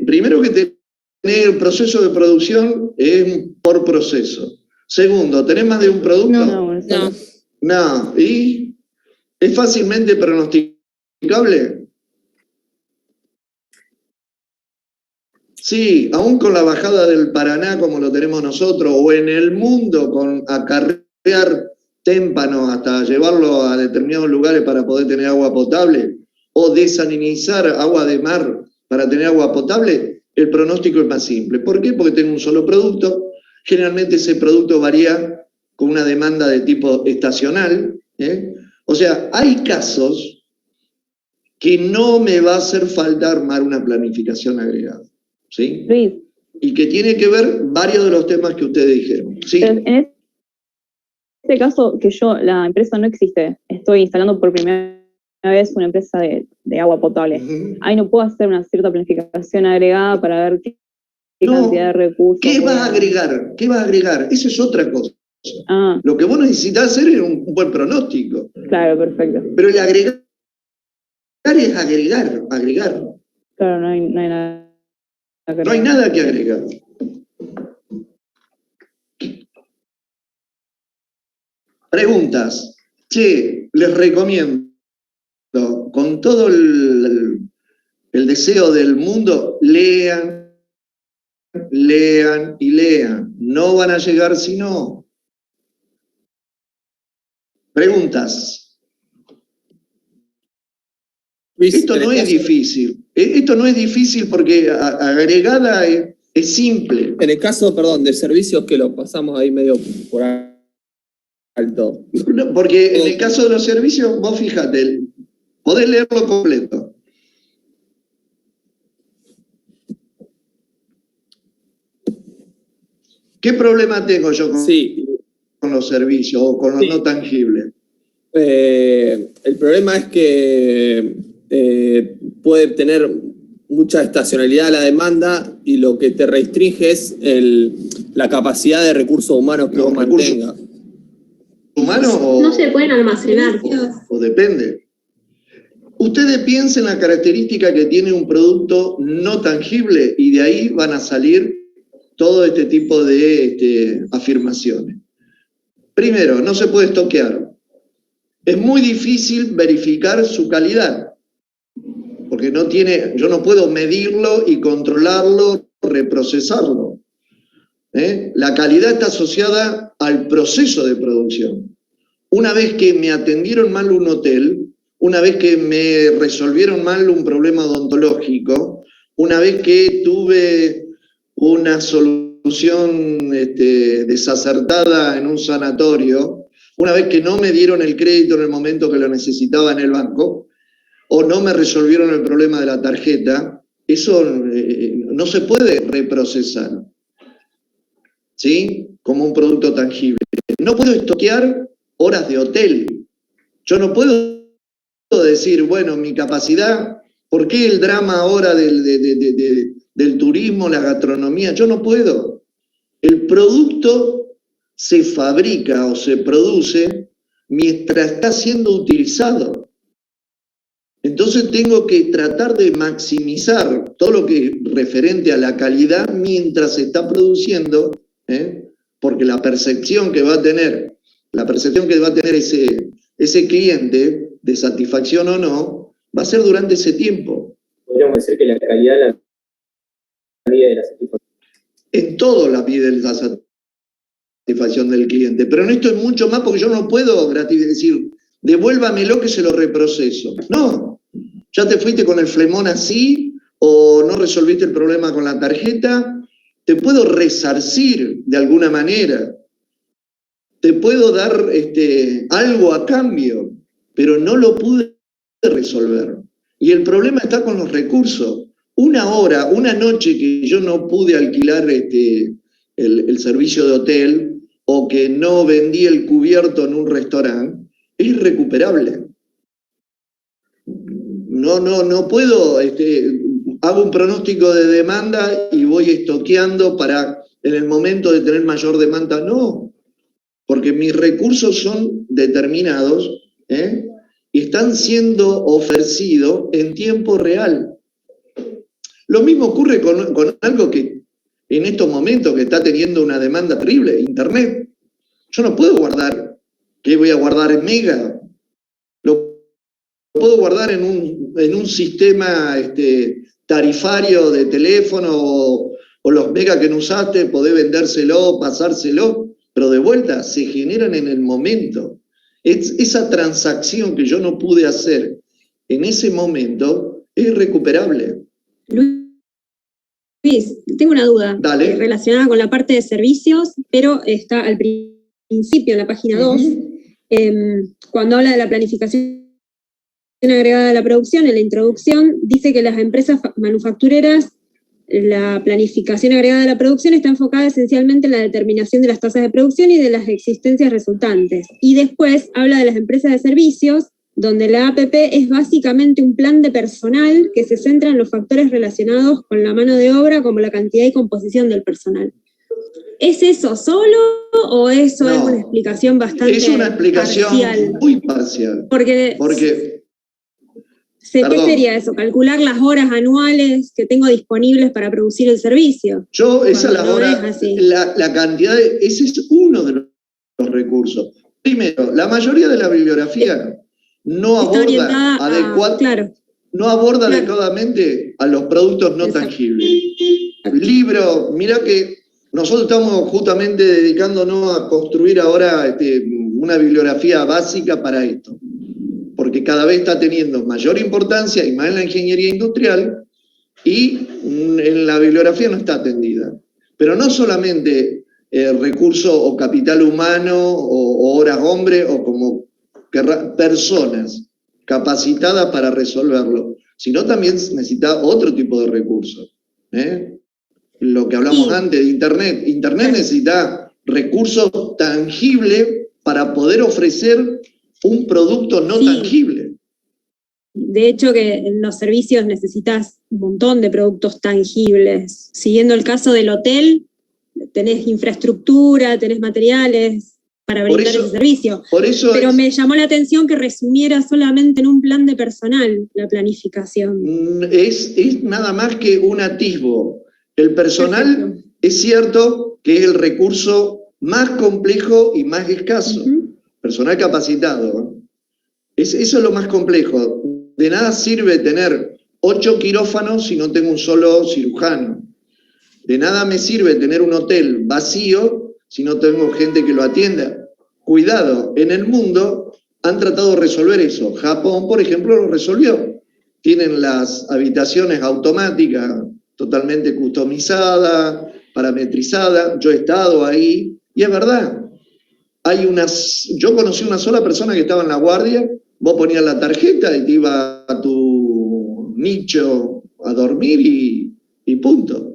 Primero que tener el proceso de producción es por proceso. Segundo, ¿tenés más de un producto? No. ¿Y es fácilmente pronosticable? Sí, aún con la bajada del Paraná como lo tenemos nosotros, o en el mundo con acarrear témpanos hasta llevarlo a determinados lugares para poder tener agua potable, o desalinizar agua de mar para tener agua potable, el pronóstico es más simple. ¿Por qué? Porque tengo un solo producto. Generalmente ese producto varía con una demanda de tipo estacional. O sea, hay casos que no me va a hacer falta armar una planificación agregada. ¿Sí? Luis. Y que tiene que ver varios de los temas que ustedes dijeron. ¿Sí? En este caso, que la empresa no existe, estoy instalando por primera vez una empresa de agua potable. Ahí no puedo hacer una cierta planificación agregada para ver qué cantidad de recursos. ¿Qué vas a agregar? ¿Qué vas a agregar? Eso es otra cosa. Lo que vos necesitas hacer es un buen pronóstico. Claro, perfecto. Pero el agregar es agregar. Claro, no hay nada. No hay nada que agregar. Preguntas. Che, les recomiendo, con todo el deseo del mundo, lean y lean. No van a llegar si no. Preguntas. Esto no es difícil. Esto no es difícil porque agregada es simple. En el caso, de servicios que lo pasamos ahí medio por alto. No, porque en el caso de los servicios, vos fíjate, podés leerlo completo. ¿Qué problema tengo yo con los servicios o con los no tangibles? El problema es que puede tener mucha estacionalidad la demanda y lo que te restringe es la capacidad de recursos humanos que vos mantengas. ¿Humanos no se pueden almacenar? O depende. Ustedes piensen la característica que tiene un producto no tangible y de ahí van a salir todo este tipo de afirmaciones. Primero, no se puede estoquear. Es muy difícil verificar su calidad, porque yo no puedo medirlo y controlarlo, reprocesarlo. La calidad está asociada al proceso de producción. Una vez que me atendieron mal un hotel, una vez que me resolvieron mal un problema odontológico, una vez que tuve una solución desacertada en un sanatorio, una vez que no me dieron el crédito en el momento que lo necesitaba en el banco, o no me resolvieron el problema de la tarjeta, eso no se puede reprocesar, ¿sí? Como un producto tangible. No puedo estoquear horas de hotel. Yo no puedo decir, bueno, mi capacidad, ¿por qué el drama ahora del turismo, la gastronomía? Yo no puedo. El producto se fabrica o se produce mientras está siendo utilizado. Entonces tengo que tratar de maximizar todo lo que es referente a la calidad mientras se está produciendo, porque la percepción que va a tener ese cliente, de satisfacción o no, va a ser durante ese tiempo. Podríamos decir que la calidad es la medida de la satisfacción. En todo la medida de la satisfacción del cliente, pero en esto es mucho más porque yo no puedo decir, devuélvamelo que se lo reproceso. No, ya te fuiste con el flemón así, o no resolviste el problema con la tarjeta, te puedo resarcir de alguna manera, te puedo dar algo a cambio, pero no lo pude resolver. Y el problema está con los recursos. Una hora, una noche que yo no pude alquilar el servicio de hotel, o que no vendí el cubierto en un restaurante, es irrecuperable. No puedo, hago un pronóstico de demanda y voy estoqueando para en el momento de tener mayor demanda. No, porque mis recursos son determinados y están siendo ofrecidos en tiempo real. Lo mismo ocurre con algo que en estos momentos que está teniendo una demanda terrible, Internet. Yo no puedo guardar, ¿qué voy a guardar en mega? Lo puedo guardar en un sistema tarifario de teléfono, o los megas que no usaste, podés vendérselo, pasárselo, pero de vuelta se generan en el momento. Esa transacción que yo no pude hacer en ese momento es irrecuperable. Luis, tengo una duda relacionada con la parte de servicios, pero está al principio, en la página 2, cuando habla de la planificación agregada a la producción, en la introducción, dice que las empresas manufactureras, la planificación agregada a la producción está enfocada esencialmente en la determinación de las tasas de producción y de las existencias resultantes. Y después habla de las empresas de servicios, donde la APP es básicamente un plan de personal que se centra en los factores relacionados con la mano de obra, como la cantidad y composición del personal. ¿Es eso solo o eso es una explicación bastante parcial? Es una explicación muy parcial. Porque ¿qué sería eso? ¿Calcular las horas anuales que tengo disponibles para producir el servicio? Esa la cantidad ese es uno de los recursos. Primero, la mayoría de la bibliografía no aborda adecuadamente a los productos no tangibles. El libro, mirá que nosotros estamos justamente dedicándonos a construir ahora una bibliografía básica para esto, porque cada vez está teniendo mayor importancia, y más en la ingeniería industrial, y en la bibliografía no está atendida. Pero no solamente recurso o capital humano, o horas hombre, o como personas capacitadas para resolverlo, sino también necesita otro tipo de recursos. Lo que hablamos antes de Internet. Internet necesita recursos tangibles para poder ofrecer un producto no tangible. De hecho, que en los servicios necesitas un montón de productos tangibles. Siguiendo el caso del hotel, tenés infraestructura, tenés materiales para brindar ese servicio. Pero me llamó la atención que resumiera solamente en un plan de personal la planificación. Es nada más que un atisbo. El personal es cierto que es el recurso más complejo y más escaso. Personal capacitado. Eso es lo más complejo. De nada sirve tener 8 quirófanos si no tengo un solo cirujano. De nada me sirve tener un hotel vacío si no tengo gente que lo atienda. Cuidado, en el mundo han tratado de resolver eso. Japón, por ejemplo, lo resolvió. Tienen las habitaciones automáticas, totalmente customizadas, parametrizadas. Yo he estado ahí y es verdad. Yo conocí una sola persona que estaba en la guardia, vos ponías la tarjeta y te iba a tu nicho a dormir y punto.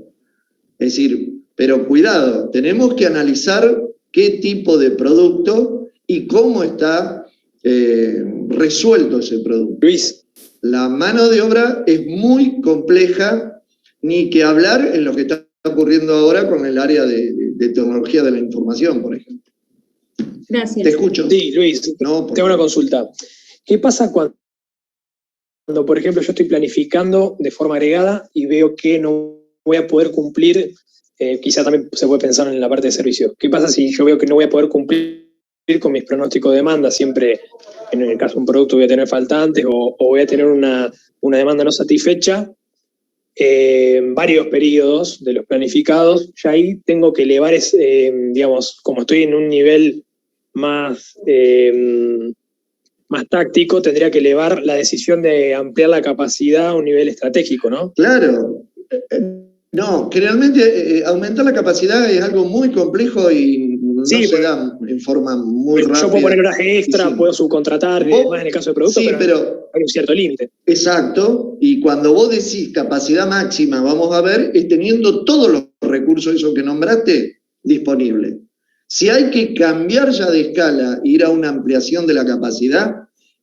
Es decir, pero cuidado, tenemos que analizar qué tipo de producto y cómo está resuelto ese producto. Luis. La mano de obra es muy compleja, ni que hablar en lo que está ocurriendo ahora con el área de tecnología de la información, por ejemplo. Gracias. Te escucho. Sí, Luis, tengo una consulta. ¿Qué pasa cuando, por ejemplo, yo estoy planificando de forma agregada y veo que no voy a poder cumplir, quizá también se puede pensar en la parte de servicios? ¿Qué pasa si yo veo que no voy a poder cumplir con mis pronósticos de demanda? Siempre, en el caso de un producto, voy a tener faltantes o voy a tener una demanda no satisfecha en varios periodos de los planificados. Ya ahí tengo que elevar, digamos, como estoy en un nivel más táctico, tendría que elevar la decisión de ampliar la capacidad a un nivel estratégico, ¿no? Claro. No, generalmente aumentar la capacidad es algo muy complejo y no se da en forma muy rápida. Yo puedo poner horas extra, puedo subcontratar, más en el caso de producto, pero hay un cierto límite. Exacto, y cuando vos decís capacidad máxima, vamos a ver, es teniendo todos los recursos, esos que nombraste, disponibles. Si hay que cambiar ya de escala, ir a una ampliación de la capacidad,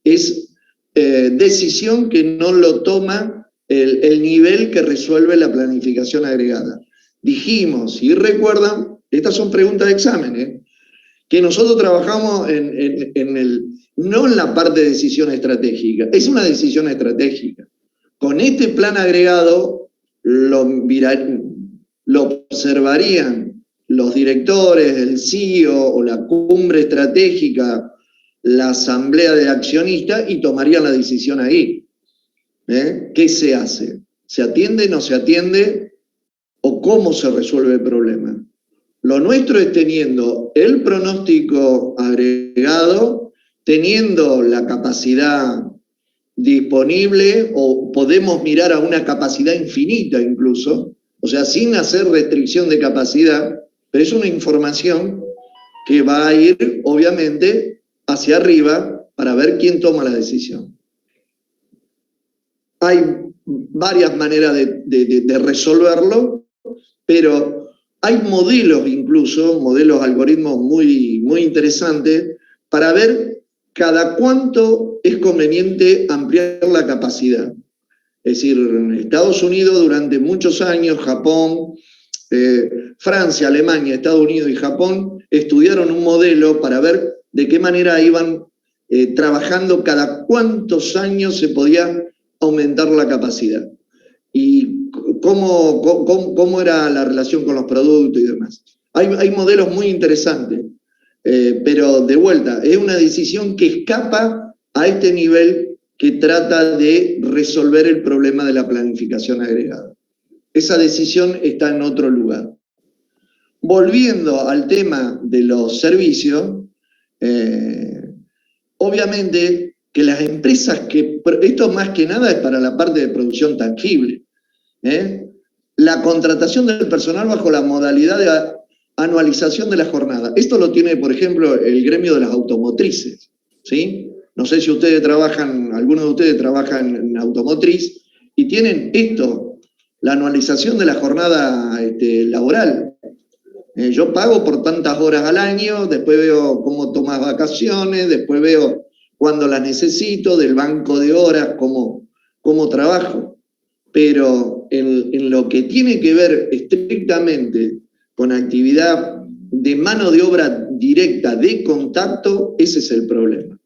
es decisión que no lo toma el nivel que resuelve la planificación agregada. Dijimos, y recuerdan, estas son preguntas de examen, que nosotros trabajamos no en la parte de decisión estratégica, es una decisión estratégica. Con este plan agregado lo observarían los directores, el CEO o la cumbre estratégica, la asamblea de accionistas y tomarían la decisión ahí. ¿Qué se hace? ¿Se atiende, no se atiende? ¿O cómo se resuelve el problema? Lo nuestro es teniendo el pronóstico agregado, teniendo la capacidad disponible, o podemos mirar a una capacidad infinita incluso, o sea, sin hacer restricción de capacidad, pero es una información que va a ir, obviamente, hacia arriba para ver quién toma la decisión. Hay varias maneras de resolverlo, pero hay modelos incluso, modelos, algoritmos muy, muy interesantes para ver cada cuánto es conveniente ampliar la capacidad. Es decir, en Estados Unidos durante muchos años, Japón, Francia, Alemania, Estados Unidos y Japón estudiaron un modelo para ver de qué manera iban trabajando, cada cuántos años se podía aumentar la capacidad y cómo era la relación con los productos y demás. Hay modelos muy interesantes, pero de vuelta, es una decisión que escapa a este nivel que trata de resolver el problema de la planificación agregada. Esa decisión está en otro lugar. Volviendo al tema de los servicios, obviamente que las empresas esto más que nada es para la parte de producción tangible, la contratación del personal bajo la modalidad de anualización de la jornada. Esto lo tiene, por ejemplo, el gremio de las automotrices, ¿sí? No sé si ustedes trabajan, algunos de ustedes trabajan en automotriz y tienen esto, la anualización de la jornada laboral. Yo pago por tantas horas al año, después veo cómo tomas vacaciones, después veo cuándo las necesito, del banco de horas, cómo trabajo. Pero en lo que tiene que ver estrictamente con actividad de mano de obra directa, de contacto, ese es el problema,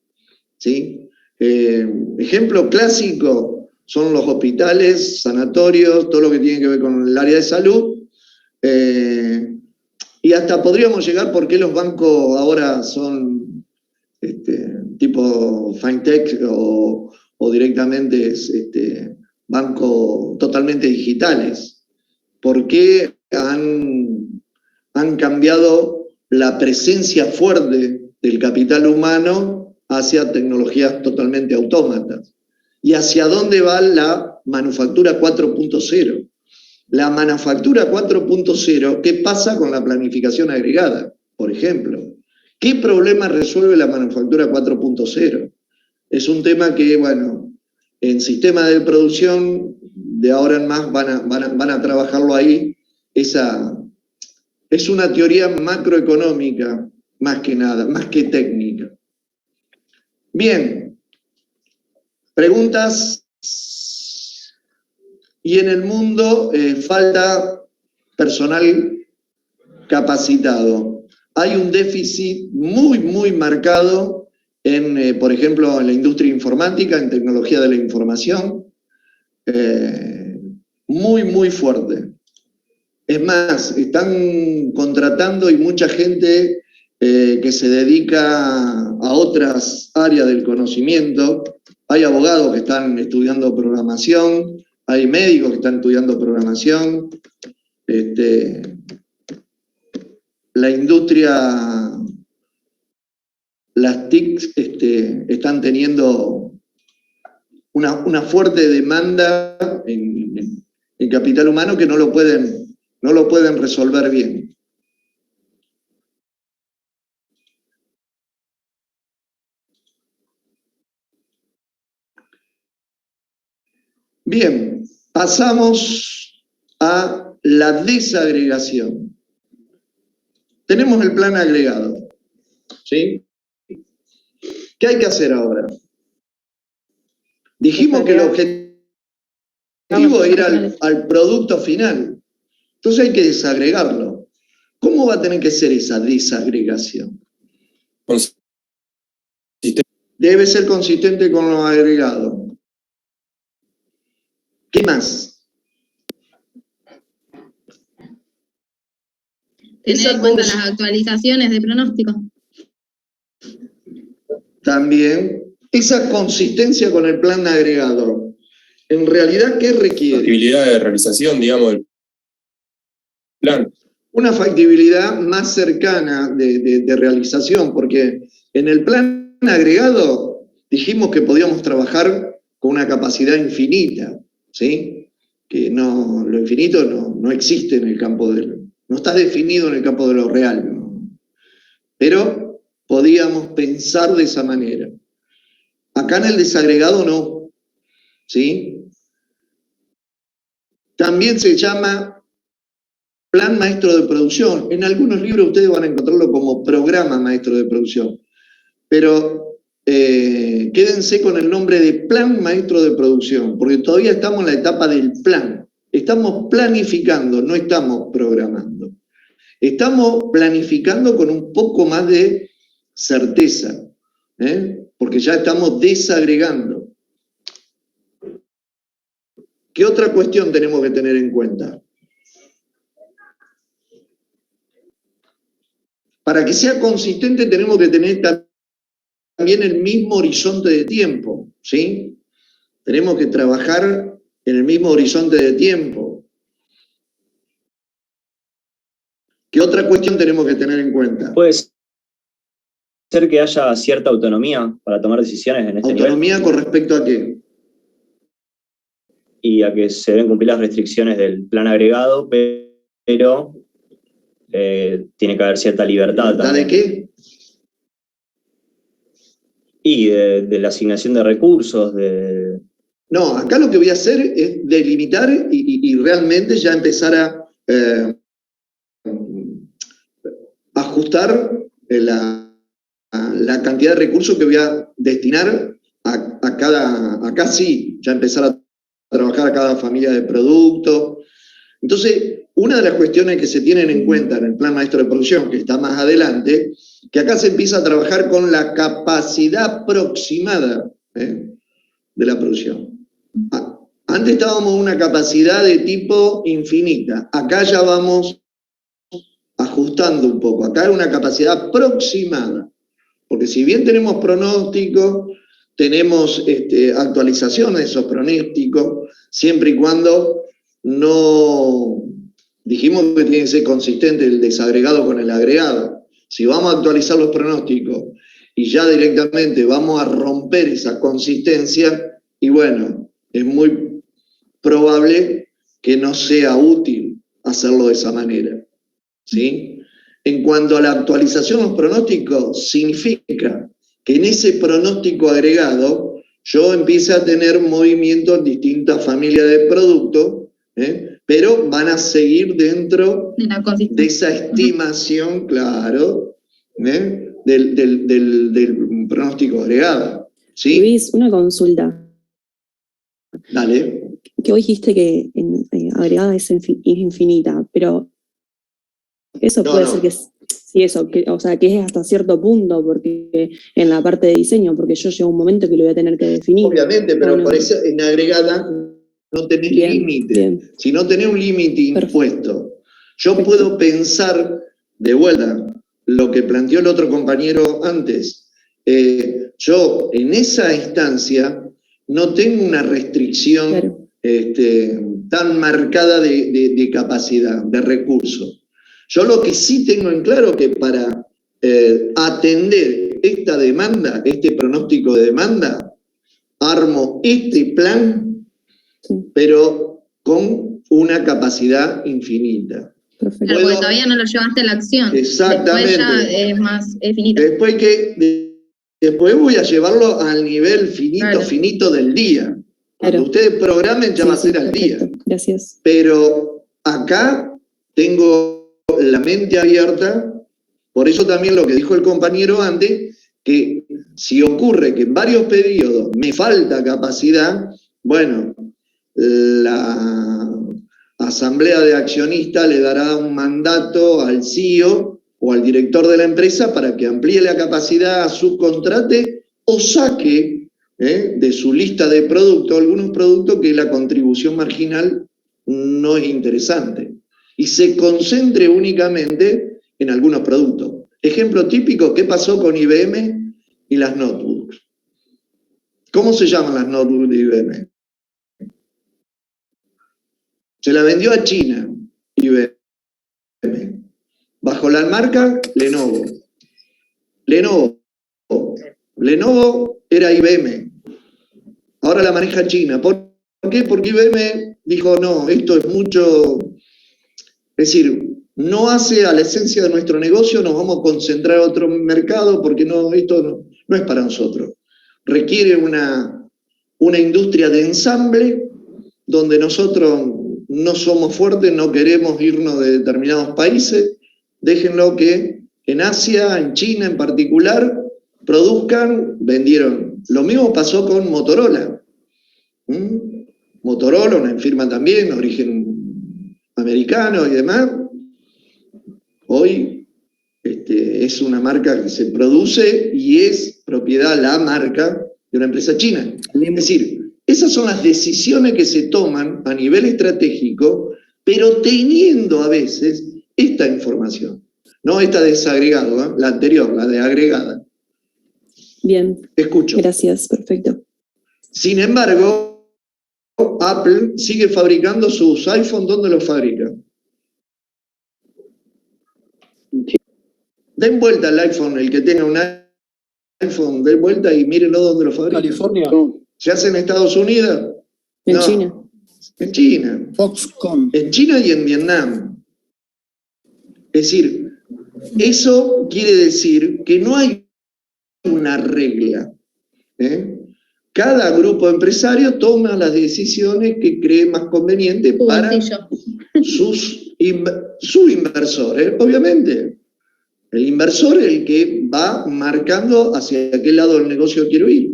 ¿sí? Ejemplo clásico son los hospitales, sanatorios, todo lo que tiene que ver con el área de salud, y hasta podríamos llegar por qué los bancos ahora son tipo fintech o directamente bancos totalmente digitales. ¿Por qué han cambiado la presencia fuerte del capital humano hacia tecnologías totalmente autómatas. ¿Y hacia dónde va la manufactura 4.0? La manufactura 4.0, ¿qué pasa con la planificación agregada? Por ejemplo, ¿qué problema resuelve la manufactura 4.0? Es un tema que, bueno, en sistemas de producción, de ahora en más van a trabajarlo ahí. Es una teoría macroeconómica, más que nada, más que técnica. Bien, preguntas. Y en el mundo falta personal capacitado. Hay un déficit muy marcado en, por ejemplo, en la industria informática, en tecnología de la información, muy fuerte. Es más, están contratando y mucha gente que se dedica a otras áreas del conocimiento. Hay abogados que están estudiando programación, hay médicos que están estudiando programación. La industria, las TIC están teniendo una fuerte demanda en capital humano que no lo pueden resolver bien. Bien, pasamos a la desagregación. Tenemos el plan agregado, ¿sí? ¿Qué hay que hacer ahora? Dijimos que el objetivo era ir al producto final. Entonces hay que desagregarlo. ¿Cómo va a tener que ser esa desagregación? Debe ser consistente con lo agregado. ¿Qué más? Tener en cuenta las actualizaciones de pronóstico. También, esa consistencia con el plan agregado. En realidad, ¿qué requiere? Factibilidad de realización, digamos, del plan. Una factibilidad más cercana de realización, porque en el plan agregado dijimos que podíamos trabajar con una capacidad infinita, ¿sí? Que no, lo infinito no existe en el campo no está definido en el campo de lo real, ¿no? Pero podíamos pensar de esa manera. Acá en el desagregado no, ¿sí? También se llama plan maestro de producción. En algunos libros ustedes van a encontrarlo como programa maestro de producción, pero quédense con el nombre de plan maestro de producción, porque todavía estamos en la etapa del plan. Estamos planificando, no estamos programando. Estamos planificando con un poco más de certeza, porque ya estamos desagregando. ¿Qué otra cuestión tenemos que tener en cuenta? Para que sea consistente tenemos que tener también el mismo horizonte de tiempo, ¿sí? Tenemos que trabajar en el mismo horizonte de tiempo. ¿Qué otra cuestión tenemos que tener en cuenta? Puede ser que haya cierta autonomía para tomar decisiones en este nivel. ¿Autonomía con respecto a qué? Y a que se deben cumplir las restricciones del plan agregado, pero tiene que haber cierta libertad también. ¿De qué? Y de la asignación de recursos, No, acá lo que voy a hacer es delimitar y realmente ya empezar a ajustar la cantidad de recursos que voy a destinar a cada... Acá sí, ya empezar a trabajar a cada familia de producto. Entonces, una de las cuestiones que se tienen en cuenta en el plan maestro de producción, que está más adelante, que acá se empieza a trabajar con la capacidad aproximada de la producción. Antes estábamos en una capacidad de tipo infinita, acá ya vamos ajustando un poco, acá es una capacidad aproximada, porque si bien tenemos pronósticos, tenemos actualizaciones de esos pronósticos, siempre y cuando no dijimos que tiene que ser consistente el desagregado con el agregado. Si vamos a actualizar los pronósticos y ya directamente vamos a romper esa consistencia, y bueno, es muy probable que no sea útil hacerlo de esa manera, ¿sí? En cuanto a la actualización de los pronósticos, significa que en ese pronóstico agregado yo empiezo a tener movimientos en distintas familias de productos, pero van a seguir dentro de esa estimación, claro, del pronóstico agregado. ¿Sí? Luis, una consulta. Dale. Que vos dijiste que agregada es infinita, pero eso puede ser que sí, eso, o sea, que es hasta cierto punto, porque en la parte de diseño, porque yo llego a un momento que lo voy a tener que definir. Obviamente, pero por eso en agregada no tenés límite. Si no tenés un límite impuesto, yo puedo pensar de vuelta lo que planteó el otro compañero antes. Yo en esa instancia no tengo una restricción tan marcada de capacidad, de recursos. Yo lo que sí tengo en claro que para atender esta demanda, este pronóstico de demanda, armo este plan, pero con una capacidad infinita. Claro, porque todavía no lo llevaste a la acción. Exactamente. Después ya es más finito. Después voy a llevarlo al nivel finito del día. Cuando ustedes programen ya va a ser al día. Gracias. Pero acá tengo la mente abierta, por eso también lo que dijo el compañero antes, que si ocurre que en varios periodos me falta capacidad, bueno, la asamblea de accionistas le dará un mandato al CEO o al director de la empresa para que amplíe la capacidad, subcontrate o saque de su lista de productos algunos productos que la contribución marginal no es interesante y se concentre únicamente en algunos productos. Ejemplo típico, ¿qué pasó con IBM y las notebooks? ¿Cómo se llaman las notebooks de IBM? Se la vendió a China, IBM. Bajo la marca Lenovo. Lenovo era IBM. Ahora la maneja China. ¿Por qué? Porque IBM dijo, no, esto es mucho... Es decir, no hace a la esencia de nuestro negocio, nos vamos a concentrar en otro mercado porque esto no es para nosotros. Requiere una industria de ensamble donde nosotros no somos fuertes, no queremos irnos de determinados países, déjenlo que en Asia, en China en particular, produzcan, vendieron. Lo mismo pasó con Motorola. Motorola, una firma también, origen americano y demás, hoy es una marca que se produce y es propiedad, la marca, de una empresa china. Es decir, esas son las decisiones que se toman a nivel estratégico, pero teniendo a veces esta información. No esta desagregada, la anterior, la de agregada. Bien. Escucho. Gracias, perfecto. Sin embargo, Apple sigue fabricando sus iPhone. ¿Dónde los fabrica? Den vuelta al iPhone, el que tenga un iPhone, den vuelta y mírenlo dónde lo fabrica. California. ¿Se hace en Estados Unidos? En China. En China. Foxconn. En China y en Vietnam. Es decir, eso quiere decir que no hay una regla. Cada grupo empresario toma las decisiones que cree más convenientes para sus inversores, obviamente. El inversor es el que va marcando hacia qué lado del negocio quiero ir.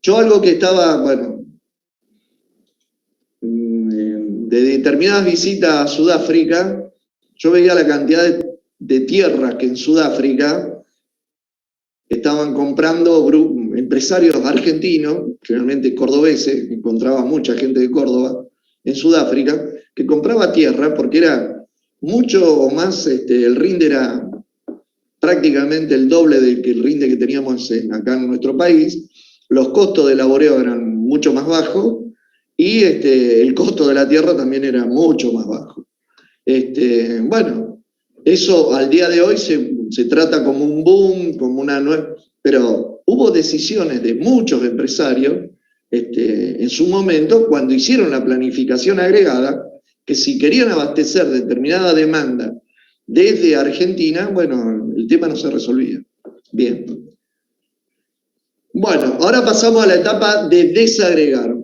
Yo algo que estaba, de determinadas visitas a Sudáfrica, yo veía la cantidad de tierras que en Sudáfrica estaban comprando empresarios argentinos, generalmente cordobeses, encontraba mucha gente de Córdoba en Sudáfrica, que compraba tierra porque era mucho más, el rinde era prácticamente el doble del que el rinde que teníamos acá en nuestro país, los costos de laboreo eran mucho más bajos y el costo de la tierra también era mucho más bajo. Bueno, eso al día de hoy se trata como un boom, como una nueva... Pero hubo decisiones de muchos empresarios en su momento, cuando hicieron la planificación agregada, que si querían abastecer determinada demanda desde Argentina, bueno, el tema no se resolvía. Bien. Bueno, ahora pasamos a la etapa de desagregar.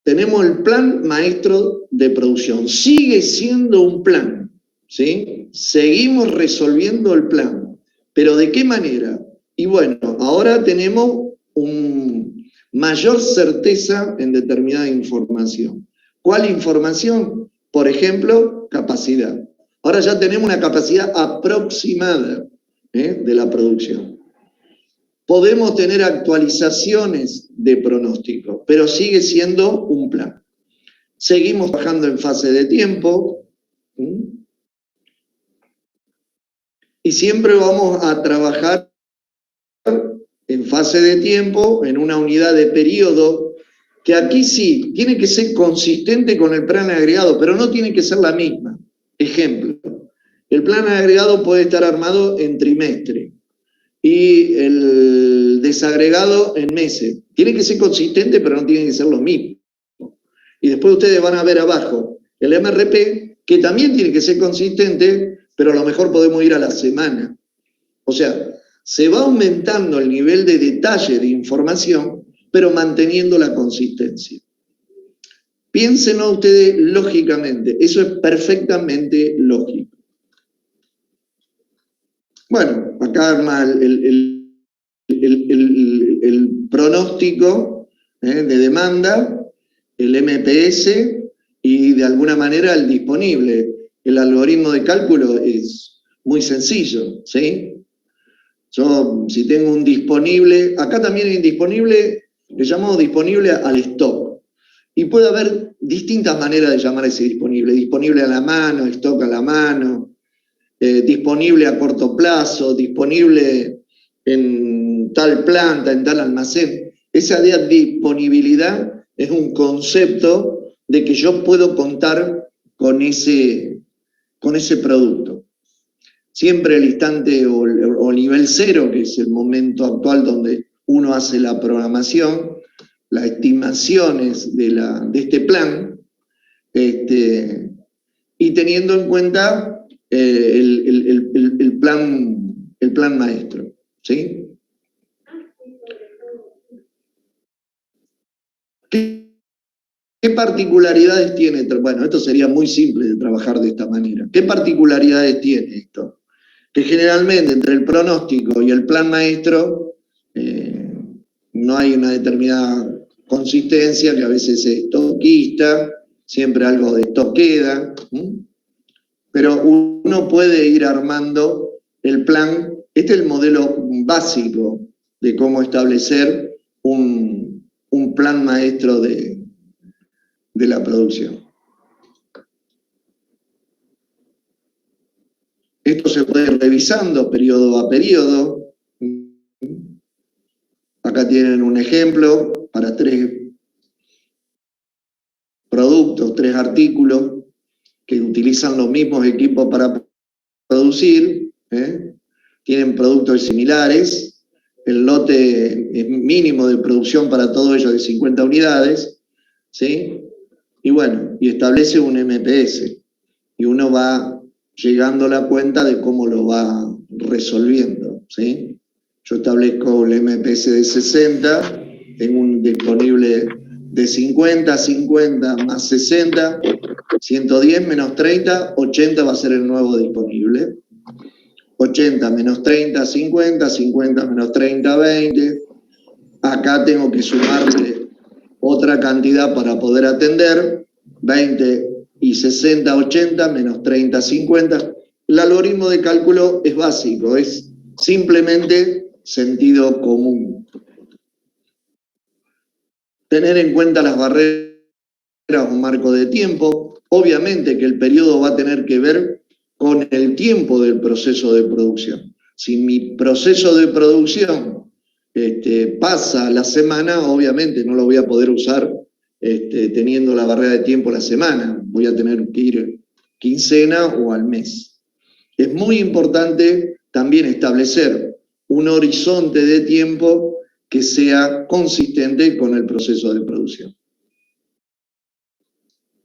Tenemos el plan maestro de producción. Sigue siendo un plan, ¿sí? Seguimos resolviendo el plan. ¿Pero de qué manera? Y bueno, ahora tenemos mayor certeza en determinada información. ¿Cuál información? Por ejemplo, capacidad. Ahora ya tenemos una capacidad aproximada de la producción. Podemos tener actualizaciones de pronóstico, pero sigue siendo un plan. Seguimos trabajando en fase de tiempo. Y siempre vamos a trabajar en fase de tiempo, en una unidad de periodo, que aquí sí, tiene que ser consistente con el plan agregado, pero no tiene que ser la misma. Ejemplo, el plan agregado puede estar armado en trimestre y el desagregado en meses. Tiene que ser consistente, pero no tiene que ser lo mismo. Y después ustedes van a ver abajo el MRP, que también tiene que ser consistente, pero a lo mejor podemos ir a la semana. O sea, se va aumentando el nivel de detalle de información, pero manteniendo la consistencia. Piénsenlo ustedes lógicamente, eso es perfectamente lógico. Bueno, acá arma el pronóstico de demanda, el MPS y de alguna manera el disponible. El algoritmo de cálculo es muy sencillo, ¿sí? Yo, si tengo un disponible, acá también hay disponible, le llamamos disponible al stock. Y puede haber distintas maneras de llamar a ese disponible. Disponible a la mano, stock a la mano, disponible a corto plazo, disponible en tal planta, en tal almacén. Esa disponibilidad es un concepto de que yo puedo contar con ese producto. Siempre el instante o nivel cero, que es el momento actual donde uno hace la programación, las estimaciones de este plan, y teniendo en cuenta el plan maestro, ¿sí? ¿Qué particularidades tiene? Bueno, esto sería muy simple de trabajar de esta manera. ¿Qué particularidades tiene esto? Que generalmente entre el pronóstico y el plan maestro no hay una determinada consistencia, que a veces es estoquista, siempre algo de esto queda, pero uno puede ir armando el plan. Este es el modelo básico de cómo establecer un plan maestro de la producción. Esto se puede ir revisando periodo a periodo. Acá tienen un ejemplo para 3 productos, 3 artículos que utilizan los mismos equipos para producir. Tienen productos similares. El lote mínimo de producción para todo ello es de 50 unidades. ¿Sí? Y bueno, y establece un MPS. Y uno va llegando a la cuenta de cómo lo va resolviendo, ¿sí? Yo establezco el MPS de 60, tengo un disponible de 50, 50 más 60, 110 menos 30, 80 va a ser el nuevo disponible. 80 menos 30, 50, 50 menos 30, 20. Acá tengo que sumarle otra cantidad para poder atender, 20 y 60, 80, menos 30, 50. El algoritmo de cálculo es básico, es simplemente sentido común. Tener en cuenta las barreras o marco de tiempo. Obviamente que el periodo va a tener que ver con el tiempo del proceso de producción. Si mi proceso de producción pasa la semana, obviamente no lo voy a poder usar teniendo la barrera de tiempo la semana. Voy a tener que ir quincena o al mes. Es muy importante también establecer un horizonte de tiempo que sea consistente con el proceso de producción.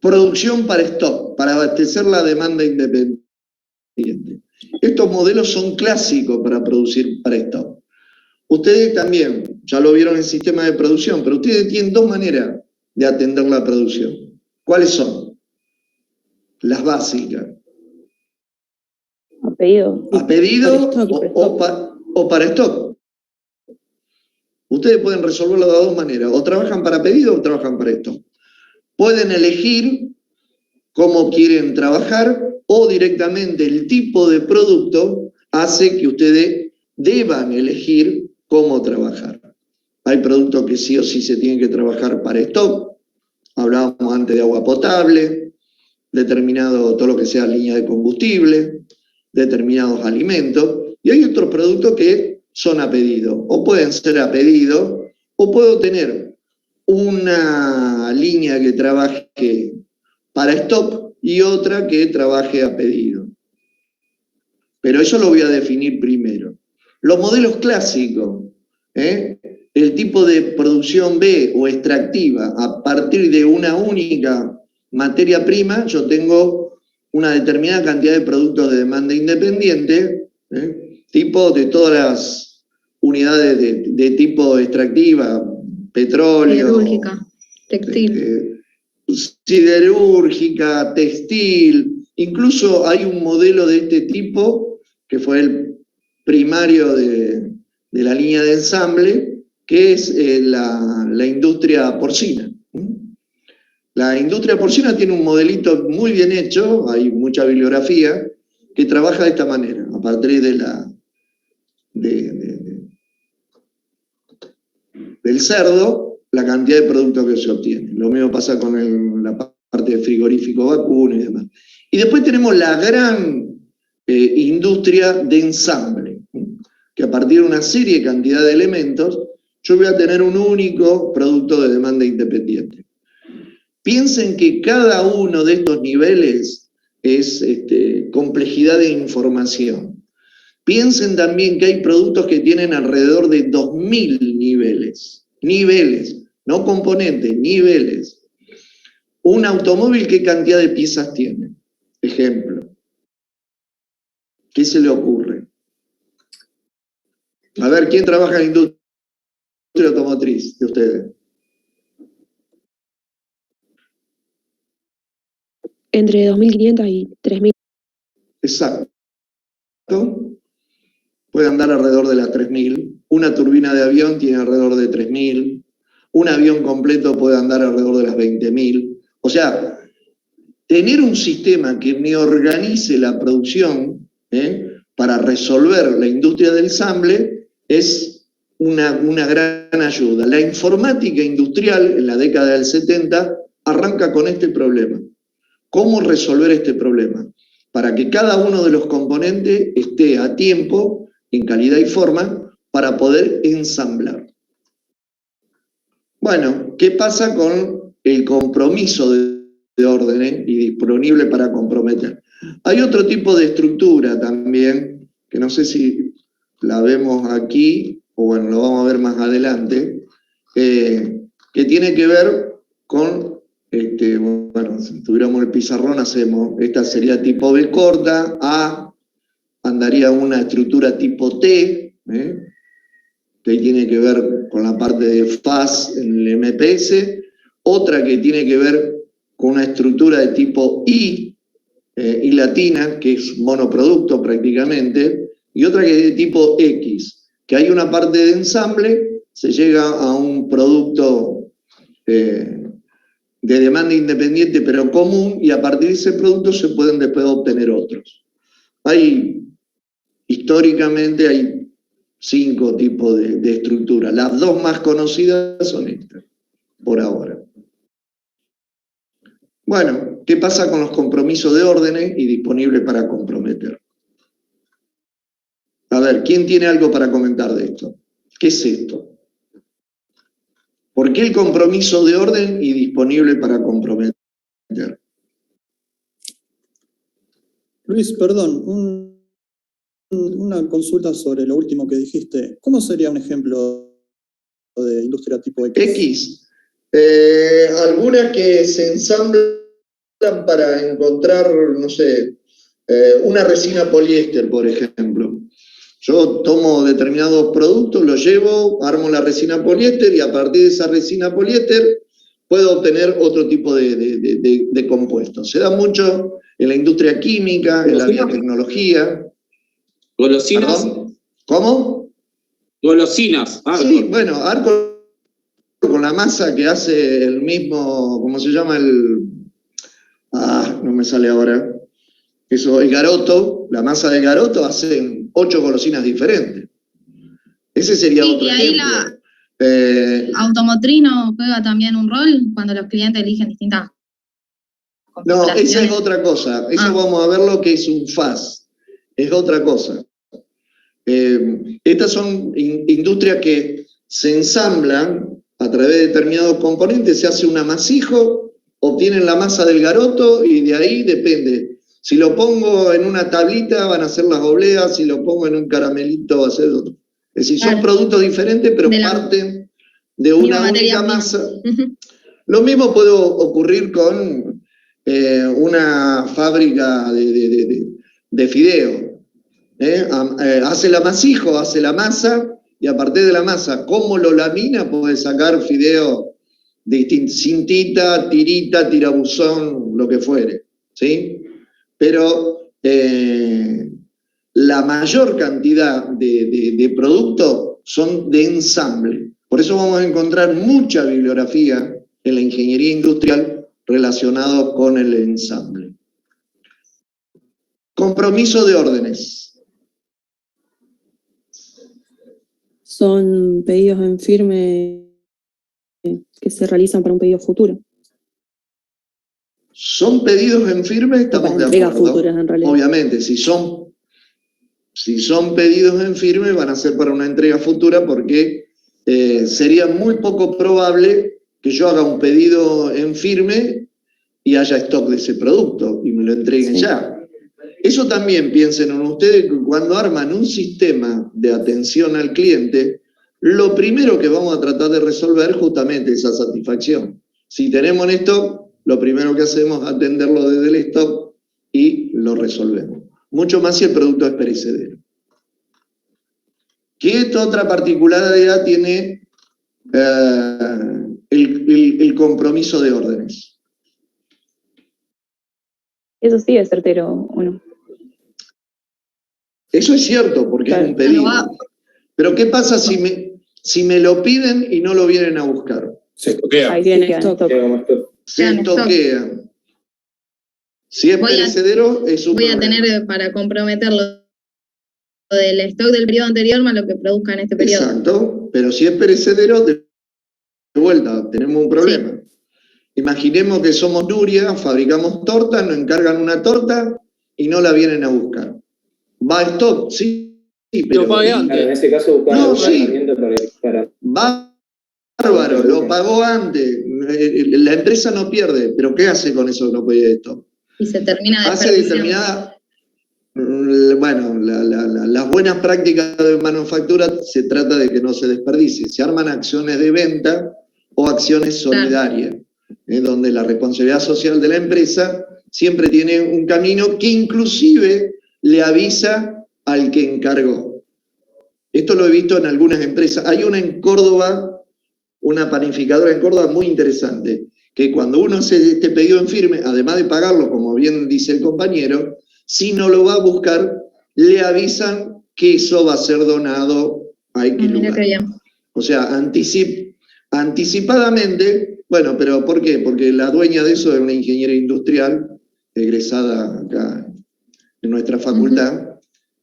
Producción para stock, para abastecer la demanda independiente. Estos modelos son clásicos para producir para stock. Ustedes también, ya lo vieron en el sistema de producción, pero ustedes tienen dos maneras de atender la producción. ¿Cuáles son? Las básicas. A pedido. A pedido o para stock. Ustedes pueden resolverlo de dos maneras. O trabajan para pedido o trabajan para stock. Pueden elegir cómo quieren trabajar o directamente el tipo de producto hace que ustedes deban elegir cómo trabajar. Hay productos que sí o sí se tienen que trabajar para stock. Hablábamos antes de agua potable, determinado todo lo que sea línea de combustible, determinados alimentos. Y hay otros productos que son a pedido. O pueden ser a pedido, o puedo tener una línea que trabaje para stock y otra que trabaje a pedido. Pero eso lo voy a definir primero. Los modelos clásicos, el tipo de producción B o extractiva, a partir de una única materia prima, yo tengo una determinada cantidad de productos de demanda independiente, tipo de todas las unidades de tipo extractiva, petróleo, siderúrgica, textil. Siderúrgica, textil, incluso hay un modelo de este tipo que fue el primario de la línea de ensamble, que es la industria porcina. La industria porcina tiene un modelito muy bien hecho, hay mucha bibliografía, que trabaja de esta manera, a partir del cerdo, la cantidad de productos que se obtiene. Lo mismo pasa con la parte de frigorífico vacuno y demás. Y después tenemos la gran industria de ensamble, que a partir de una serie de cantidad de elementos, yo voy a tener un único producto de demanda independiente. Piensen que cada uno de estos niveles es complejidad de información. Piensen también que hay productos que tienen alrededor de 2000 niveles. Niveles, no componentes, niveles. Un automóvil, ¿qué cantidad de piezas tiene? Ejemplo. ¿Qué se le ocurre? A ver, ¿quién trabaja en la industria automotriz de ustedes? Entre 2.500 y 3.000. Exacto. Puede andar alrededor de las 3.000. Una turbina de avión tiene alrededor de 3.000. Un avión completo puede andar alrededor de las 20.000. O sea, tener un sistema que me organice la producción para resolver la industria del ensamble es una gran ayuda. La informática industrial en la década del 70 arranca con este problema. ¿Cómo resolver este problema? Para que cada uno de los componentes esté a tiempo, en calidad y forma, para poder ensamblar. Bueno, ¿qué pasa con el compromiso de órdenes y disponible para comprometer? Hay otro tipo de estructura también, que no sé si la vemos aquí, o bueno, lo vamos a ver más adelante, que tiene que ver con... bueno, si tuviéramos el pizarrón hacemos, esta sería tipo B corta, A andaría una estructura tipo T, que tiene que ver con la parte de FAS en el MPS, otra que tiene que ver con una estructura de tipo I latina, que es monoproducto prácticamente, y otra que es de tipo X, que hay una parte de ensamble, se llega a un producto de demanda independiente pero común, y a partir de ese producto se pueden después obtener otros. Históricamente hay 5 tipos de estructuras. Las 2 más conocidas son estas, por ahora. Bueno, ¿qué pasa con los compromisos de órdenes y disponibles para comprometer? A ver, ¿quién tiene algo para comentar de esto? ¿Qué es esto? ¿Por qué el compromiso de orden y disponible para comprometer? Luis, perdón, una consulta sobre lo último que dijiste. ¿Cómo sería un ejemplo de industria tipo X? X. Algunas que se ensamblan para encontrar, no sé, una resina poliéster, por ejemplo. Yo tomo determinados productos, los llevo, armo la resina poliéster y a partir de esa resina poliéster puedo obtener otro tipo de compuestos. Se da mucho en la industria química, en la biotecnología. ¿Golosinas? ¿Perdón? ¿Cómo? Golosinas. Sí, bueno, arco con la masa que hace el mismo, ¿cómo se llama? No me sale ahora. Eso, el garoto, la masa de garoto hacen 8 golosinas diferentes. Ese sería otro ejemplo. ¿Automotriz no juega también un rol cuando los clientes eligen distintas No, esa es otra cosa. Eso vamos a ver lo que es un FAS. Es otra cosa. Estas son industrias que se ensamblan a través de determinados componentes, se hace un amasijo, obtienen la masa del garoto y de ahí depende. Si lo pongo en una tablita van a ser las obleas, si lo pongo en un caramelito va a ser otro. Es decir, son productos diferentes pero parten de una única masa. Lo mismo puede ocurrir con una fábrica de fideo. Hace el amasijo, hace la masa y a partir de la masa, como lo lamina, puede sacar fideo de cintita, tirita, tirabuzón, lo que fuere. ¿Sí? Pero la mayor cantidad de productos son de ensamble. Por eso vamos a encontrar mucha bibliografía en la ingeniería industrial relacionada con el ensamble. Compromiso de órdenes. Son pedidos en firme que se realizan para un pedido futuro. Son pedidos en firme, estamos de acuerdo. Futuras, en realidad. Obviamente, si son pedidos en firme, van a ser para una entrega futura porque sería muy poco probable que yo haga un pedido en firme y haya stock de ese producto y me lo entreguen ya. Eso también piensen en ustedes que cuando arman un sistema de atención al cliente, lo primero que vamos a tratar de resolver justamente es esa satisfacción. Si tenemos en stock, lo primero que hacemos es atenderlo desde el stock y lo resolvemos. Mucho más si el producto es perecedero. ¿Qué otra particularidad tiene el compromiso de órdenes? Eso sí es certero, ¿o no? Eso es cierto, porque es un pedido. Pero ¿qué pasa si me lo piden y no lo vienen a buscar? Se estoquea. Ahí viene stock. Se estoquea. Si es perecedero, es un problema. Voy a tener para comprometerlo del stock del periodo anterior más lo que produzca en este periodo. Exacto, pero si es perecedero, de vuelta, tenemos un problema. Sí. Imaginemos que somos Nuria, fabricamos tortas, nos encargan una torta y no la vienen a buscar. ¿Va a stock? Sí, pero... Lo pagué antes. En ese caso, buscar herramienta para... Bárbaro, lo pagó antes. La empresa no pierde, pero ¿qué hace con eso que no puede stock? Y se termina de hace determinada... Bueno, las buenas prácticas de manufactura se trata de que no se desperdicie. Se arman acciones de venta o acciones solidarias, donde la responsabilidad social de la empresa siempre tiene un camino que inclusive le avisa al que encargó. Esto lo he visto en algunas empresas. Hay una en Córdoba, una panificadora en Córdoba muy interesante, que cuando uno hace este pedido en firme, además de pagarlo, como bien dice el compañero, si no lo va a buscar, le avisan que eso va a ser donado a X lugar. O sea, anticipadamente, bueno, pero ¿por qué? Porque la dueña de eso es una ingeniera industrial, egresada acá en nuestra facultad,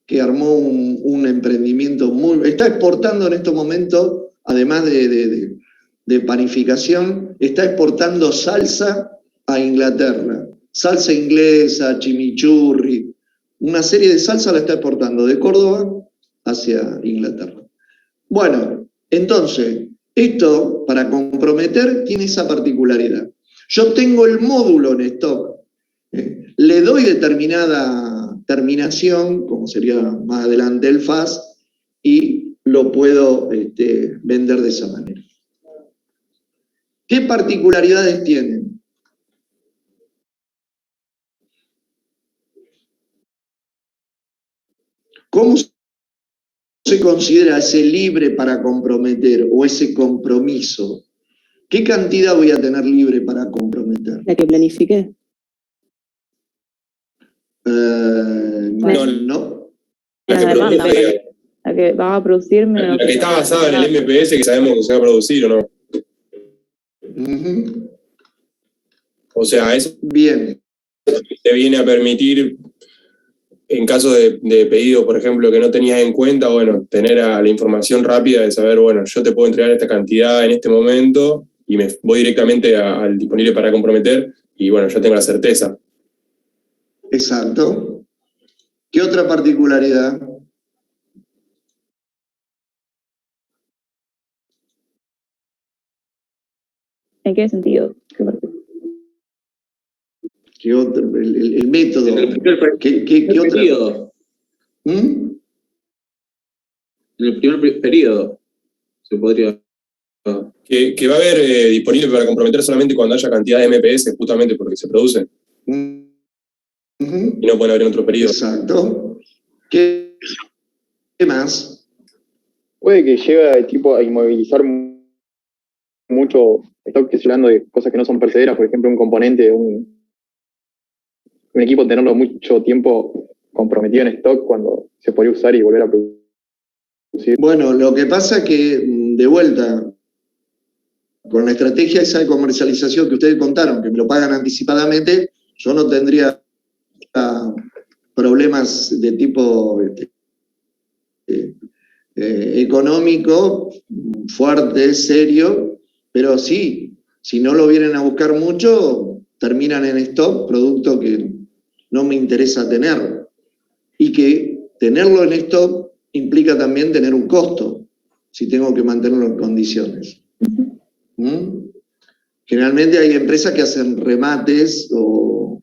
que armó un emprendimiento está exportando en estos momentos, además de panificación, está exportando salsa a Inglaterra. Salsa inglesa, chimichurri, una serie de salsa la está exportando de Córdoba hacia Inglaterra. Bueno, entonces, esto para comprometer tiene esa particularidad. Yo tengo el módulo en stock, le doy determinada terminación, como sería más adelante el FAS, y lo puedo vender de esa manera. ¿Qué particularidades tienen? ¿Cómo se considera ese libre para comprometer o ese compromiso? ¿Qué cantidad voy a tener libre para comprometer? La que planifiqué. No. La que va a producirme. La que está basada en el MPS, que sabemos que se va a producir, ¿o no? O sea, eso bien. Te viene a permitir, en caso de pedido, por ejemplo, que no tenías en cuenta, bueno, tener la información rápida de saber, bueno, yo te puedo entregar esta cantidad en este momento y me voy directamente al disponible para comprometer y, bueno, yo tengo la certeza. Exacto. ¿Qué otra particularidad? ¿En qué sentido? ¿Qué otro? El método. ¿Qué otro periodo? En el primer periodo se podría... Que va a haber disponible para comprometer solamente cuando haya cantidad de MPS, justamente porque se producen. Y no pueden haber en otro periodo. Exacto. ¿Qué más? Puede que llegue a inmovilizar mucho stock, que estoy hablando de cosas que no son percederas, por ejemplo, un componente, un equipo, tenerlo mucho tiempo comprometido en stock cuando se podría usar y volver a producir. Bueno, lo que pasa es que, de vuelta, con la estrategia esa de comercialización que ustedes contaron, que me lo pagan anticipadamente, yo no tendría problemas de tipo económico, fuerte, serio, pero sí, si no lo vienen a buscar mucho, terminan en stock, producto que no me interesa tener. Y que tenerlo en stock implica también tener un costo, si tengo que mantenerlo en condiciones. Generalmente hay empresas que hacen remates o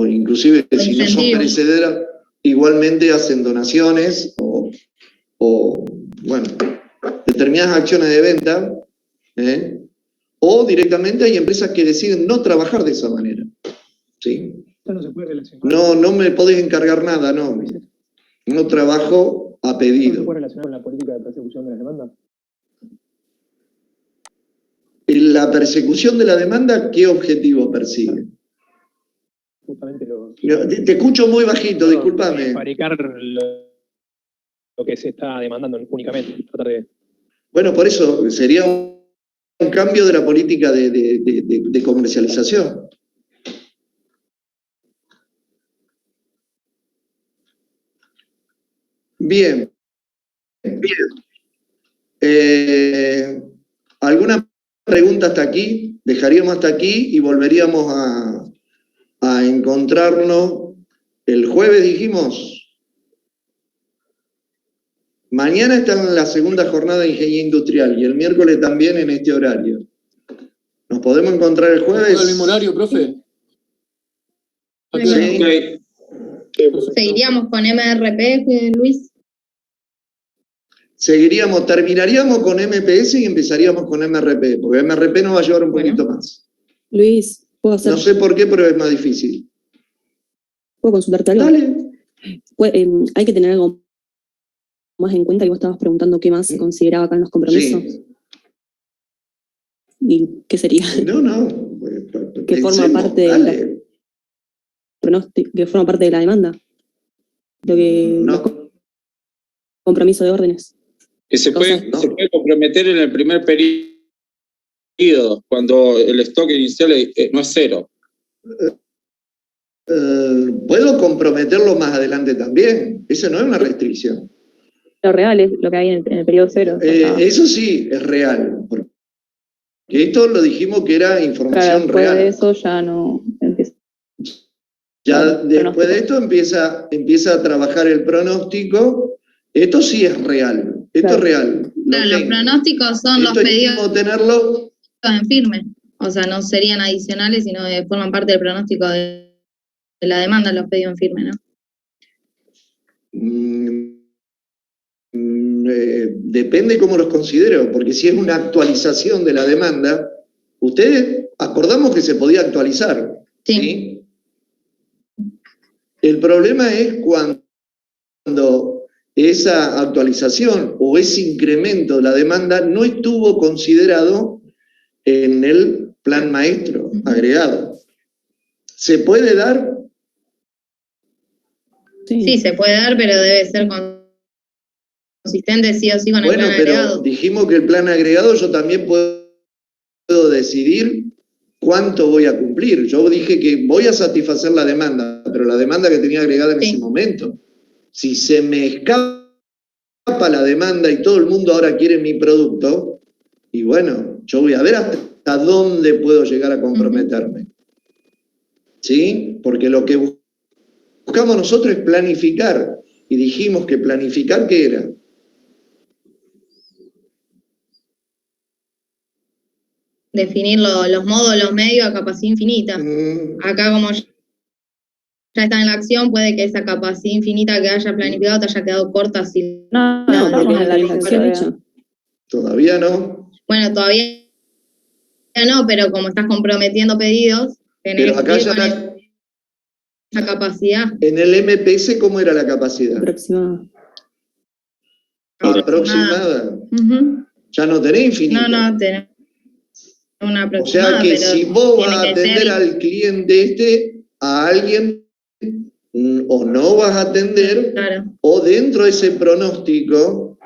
inclusive si no son perecederas, igualmente hacen donaciones o bueno, determinadas acciones de venta, o directamente hay empresas que deciden no trabajar de esa manera. ¿Sí? No me podés encargar nada, no. No trabajo a pedido. ¿No se puede relacionar con la política de persecución de las demandas? La persecución de la demanda, ¿qué objetivo persigue? Justamente te escucho muy bajito, discúlpame. Fabricar lo que se está demandando únicamente. Tratar de... Bueno, por eso sería un cambio de la política de comercialización. Bien. ¿Alguna pregunta hasta aquí? Dejaríamos hasta aquí y volveríamos a encontrarnos el jueves, dijimos. Mañana está en la segunda jornada de Ingeniería Industrial y el miércoles también en este horario. ¿Nos podemos encontrar el jueves? ¿Al mismo horario, profe? Sí. ¿Seguiríamos con MRP, Luis? Terminaríamos con MPS y empezaríamos con MRP, porque MRP nos va a llevar un poquito más. Luis, ¿puedo hacer? No sé por qué, pero es más difícil. ¿Puedo consultarte algo? Dale. Hay que tener algo más en cuenta, que vos estabas preguntando qué más se consideraba acá en los compromisos. Sí. ¿Y qué sería? No. Que forma parte de que forma parte de la demanda. Los compromisos de órdenes. Que se puede comprometer en el primer periodo, cuando el stock inicial no es cero. Puedo comprometerlo más adelante también. Eso no es una restricción. Lo real es lo que hay en el periodo cero. Eso sí, es real. Porque esto lo dijimos que era información real. De eso ya no empieza. Ya después de esto empieza a trabajar el pronóstico. Esto sí es real. Esto es real. Los pronósticos son los pedidos tenerlo en firme. O sea, no serían adicionales, sino que forman parte del pronóstico de la demanda, los pedidos en firme, ¿no? Depende cómo los considero, porque si es una actualización de la demanda, ustedes acordamos que se podía actualizar. ¿Sí? El problema es cuando esa actualización o ese incremento de la demanda no estuvo considerado en el plan maestro agregado. ¿Se puede dar? Sí, se puede dar, pero debe ser consistente sí o sí con el plan agregado. Bueno, pero dijimos que el plan agregado yo también puedo decidir cuánto voy a cumplir. Yo dije que voy a satisfacer la demanda, pero la demanda que tenía agregada en ese momento. Si se me escapa la demanda y todo el mundo ahora quiere mi producto, y bueno, yo voy a ver hasta dónde puedo llegar a comprometerme. ¿Sí? Porque lo que buscamos nosotros es planificar. Y dijimos que planificar, ¿qué era? Definir los modos, los medios a capacidad infinita. Acá como ya está en la acción, puede que esa capacidad infinita que haya planificado te haya quedado corta si no, porque en la acción hecha. Todavía no. Bueno, todavía no, pero como estás comprometiendo pedidos, tenés pero acá que ir ya con esa capacidad. En el MPS, ¿cómo era la capacidad? Aproximada. Aproximada. Ya no tenés infinita. No, tenés una aproximada. O sea que si vos vas a atender al cliente a alguien, o no vas a atender, o dentro de ese pronóstico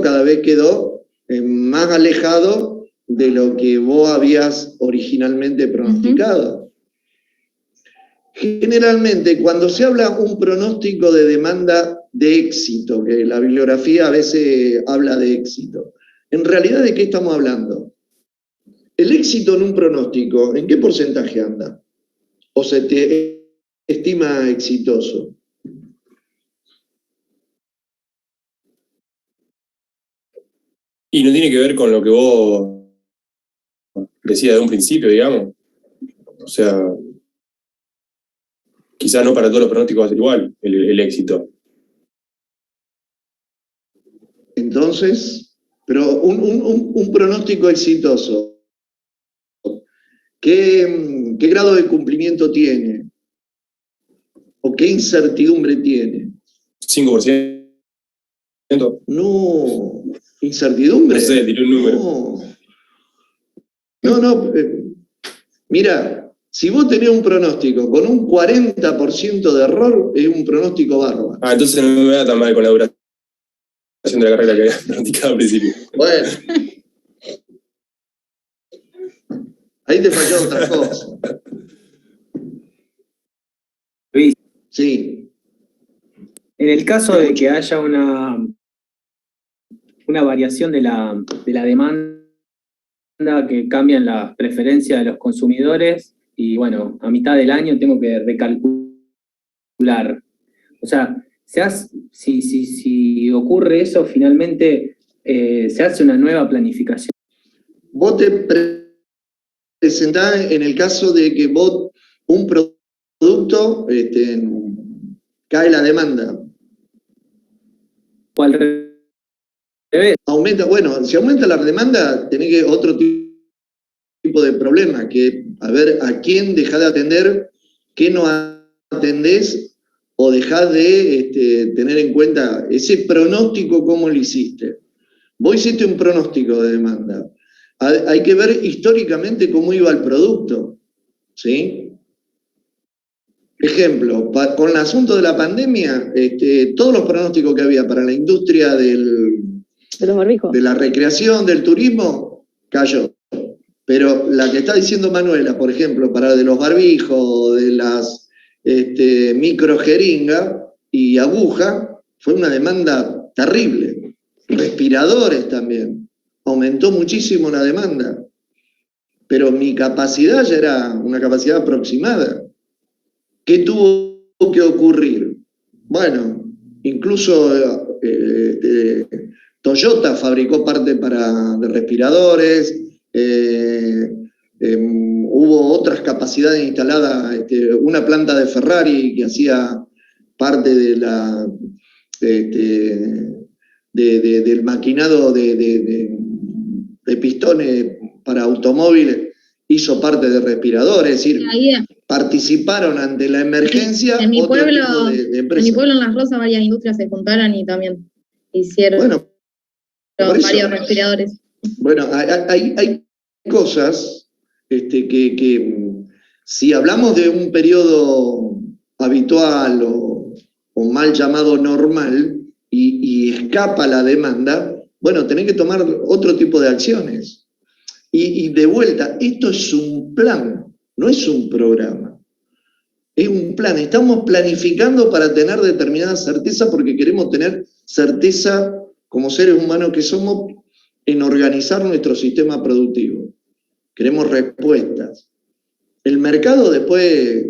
cada vez quedó más alejado de lo que vos habías originalmente pronosticado. Generalmente, cuando se habla un pronóstico de demanda de éxito, que la bibliografía a veces habla de éxito, en realidad, ¿de qué estamos hablando? El éxito en un pronóstico, ¿en qué porcentaje anda? ¿O se te estima exitoso? Y no tiene que ver con lo que vos decías de un principio, digamos. O sea, quizás no para todos los pronósticos va a ser igual el éxito. Entonces, pero un pronóstico exitoso, ¿qué grado de cumplimiento tiene? ¿O qué incertidumbre tiene? 5%. No, incertidumbre. No sé, tiré un número. No, mira, si vos tenés un pronóstico con un 40% de error, es un pronóstico bárbaro. Entonces no me da tan mal con la duración de la carrera que había pronosticado al principio. Bueno. Ahí te falló otra cosa. Luis. Sí. En el caso de que haya una variación de la demanda, que cambian las preferencias de los consumidores, y bueno, a mitad del año tengo que recalcular. O sea, si ocurre eso, finalmente se hace una nueva planificación. Vos te presentás en el caso de que vos, un producto, cae la demanda. O al revés. Aumenta, bueno, si aumenta la demanda, tenés que otro tipo de problema, que a ver a quién dejás de atender, qué no atendés, o dejás de tener en cuenta ese pronóstico, cómo lo hiciste. Vos hiciste un pronóstico de demanda. Hay que ver históricamente cómo iba el producto, ¿sí? Ejemplo, con el asunto de la pandemia, todos los pronósticos que había para la industria de los barbijos, de la recreación, del turismo, cayó. Pero la que está diciendo Manuela, por ejemplo, para de los barbijos, de las microjeringas y aguja, fue una demanda terrible. Respiradores también. Aumentó muchísimo la demanda. Pero mi capacidad ya era una capacidad aproximada. ¿Qué tuvo que ocurrir? Bueno, incluso Toyota fabricó parte de respiradores, hubo otras capacidades instaladas, una planta de Ferrari que hacía parte de del maquinado de pistones para automóviles, hizo parte de respiradores, es decir, participaron ante la emergencia. En mi pueblo, en Las Rosas, varias industrias se juntaron y también hicieron varios respiradores. Bueno, hay cosas que si hablamos de un periodo habitual o mal llamado normal y escapa la demanda, bueno, tenés que tomar otro tipo de acciones. Y de vuelta, esto es un plan, no es un programa. Es un plan. Estamos planificando para tener determinada certeza porque queremos tener certeza como seres humanos que somos en organizar nuestro sistema productivo. Queremos respuestas. El mercado después,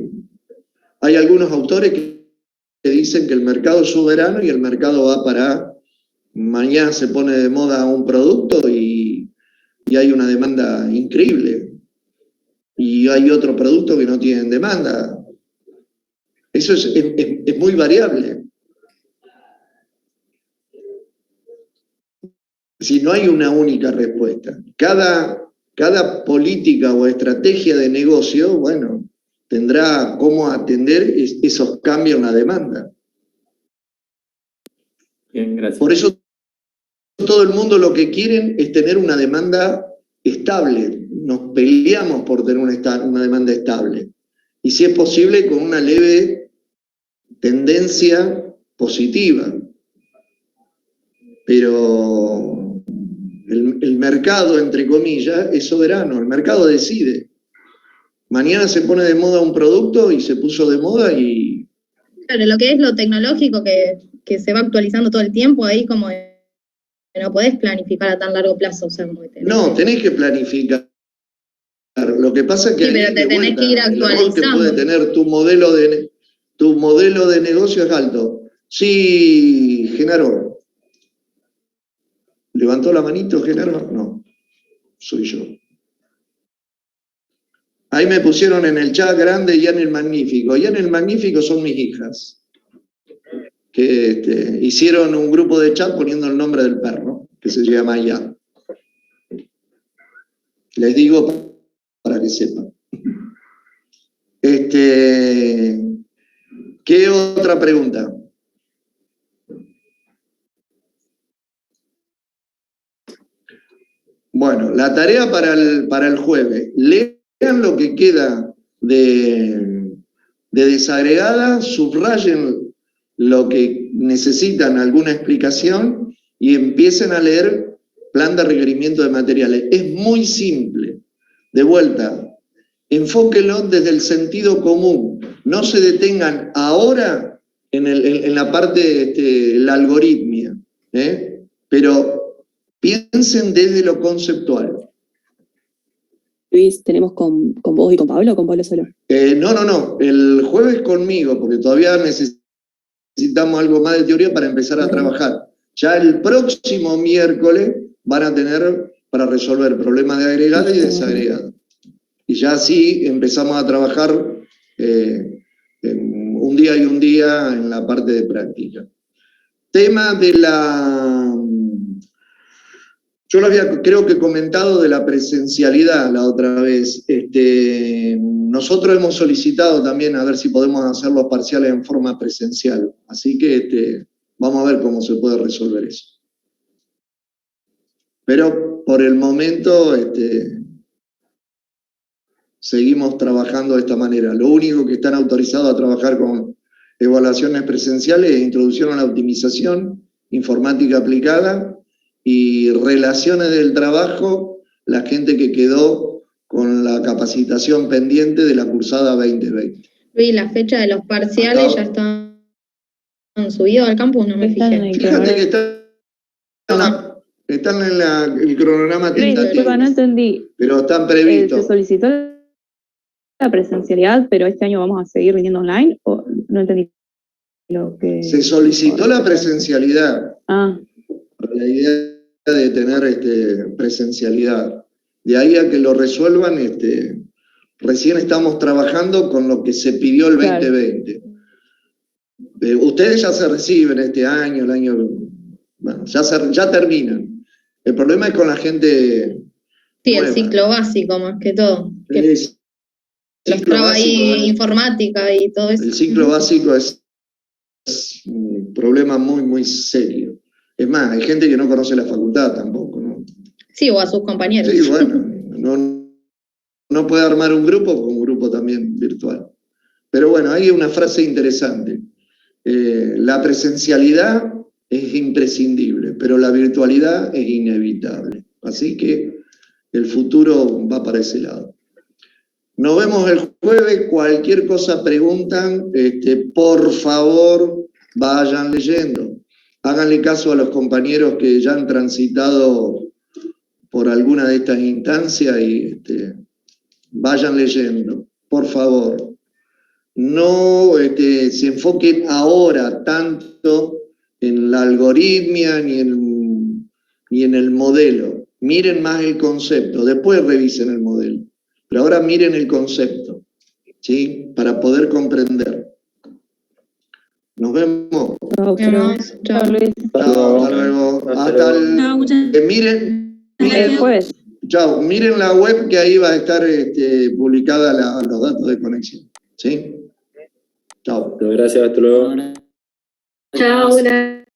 hay algunos autores que dicen que el mercado es soberano y el mercado va para, mañana se pone de moda un producto y hay una demanda increíble. Y hay otro producto que no tienen demanda. Eso es muy variable. Si no hay una única respuesta. Cada política o estrategia de negocio, bueno, tendrá cómo atender esos cambios en la demanda. Bien, gracias. Por eso todo el mundo lo que quieren es tener una demanda estable. Nos peleamos por tener una demanda estable. Y si es posible, con una leve tendencia positiva. Pero el mercado, entre comillas, es soberano. El mercado decide. Mañana se pone de moda un producto y se puso de moda y... Claro, lo que es lo tecnológico que se va actualizando todo el tiempo, ahí como no podés planificar a tan largo plazo. O sea, no, tenés que planificar. Lo que pasa es que... Sí, pero te tenés que ir actualizando. Que puede tener tu modelo de negocio es alto. Sí, Genaro. ¿Levantó la manito, Genaro? No, soy yo. Ahí me pusieron en el chat grande y en el magnífico. Y en el magnífico son mis hijas, que hicieron un grupo de chat poniendo el nombre del perro, que se llama Ya. Les digo para que sepan. ¿Qué otra pregunta? Bueno, la tarea para el jueves. Lean lo que queda de desagregada, subrayen lo que necesitan alguna explicación y empiecen a leer plan de requerimiento de materiales. Es muy simple. De vuelta, enfóquenlo desde el sentido común. No se detengan ahora en la parte la algoritmia, pero piensen desde lo conceptual. Luis, ¿tenemos con vos y con Pablo o con Pablo solo? No. El jueves conmigo, porque todavía necesitamos algo más de teoría para empezar a trabajar. Ya el próximo miércoles van a tener para resolver problemas de agregado y desagregado. Y ya sí empezamos a trabajar un día y un día en la parte de práctica. Tema de yo lo había, creo que comentado de la presencialidad la otra vez. Nosotros hemos solicitado también a ver si podemos hacer los parciales en forma presencial. Así que vamos a ver cómo se puede resolver eso. Pero por el momento seguimos trabajando de esta manera. Lo único que están autorizados a trabajar con evaluaciones presenciales es introducción a la optimización, informática aplicada, y relaciones del trabajo, la gente que quedó con la capacitación pendiente de la cursada 2020. Luis, la fecha de los parciales ya están subidos al campus, no me fijé. Fíjate que están en el cronograma tentativo. No entendí. Pero están previstos. ¿Se solicitó la presencialidad, pero este año vamos a seguir viniendo online? ¿O no entendí lo que...? Se solicitó la presencialidad. La idea de tener presencialidad. De ahí a que lo resuelvan, recién estamos trabajando con lo que se pidió el 2020. Ustedes ya se reciben este año, el año... Bueno, ya terminan. El problema es con la gente... Sí, nueva. el ciclo básico más que todo. Que El los traba ahí informática y todo eso. El ciclo básico es un problema muy, muy serio. Es más, hay gente que no conoce la facultad tampoco, ¿no? Sí, o a sus compañeros. Sí, bueno, no puede armar un grupo con un grupo también virtual. Pero bueno, hay una frase interesante. La presencialidad es imprescindible, pero la virtualidad es inevitable. Así que el futuro va para ese lado. Nos vemos el jueves. Cualquier cosa preguntan, por favor, vayan leyendo. Háganle caso a los compañeros que ya han transitado por alguna de estas instancias y vayan leyendo, por favor. No se enfoquen ahora tanto en la algoritmia ni en el modelo. Miren más el concepto, después revisen el modelo. Pero ahora miren el concepto, ¿sí? Para poder comprender. Nos vemos. Chao, Luis. Hasta luego. Miren. El jueves. Chao. Miren la web que ahí va a estar publicada los datos de conexión. ¿Sí? Chao. Gracias, hasta luego. Chao, gracias.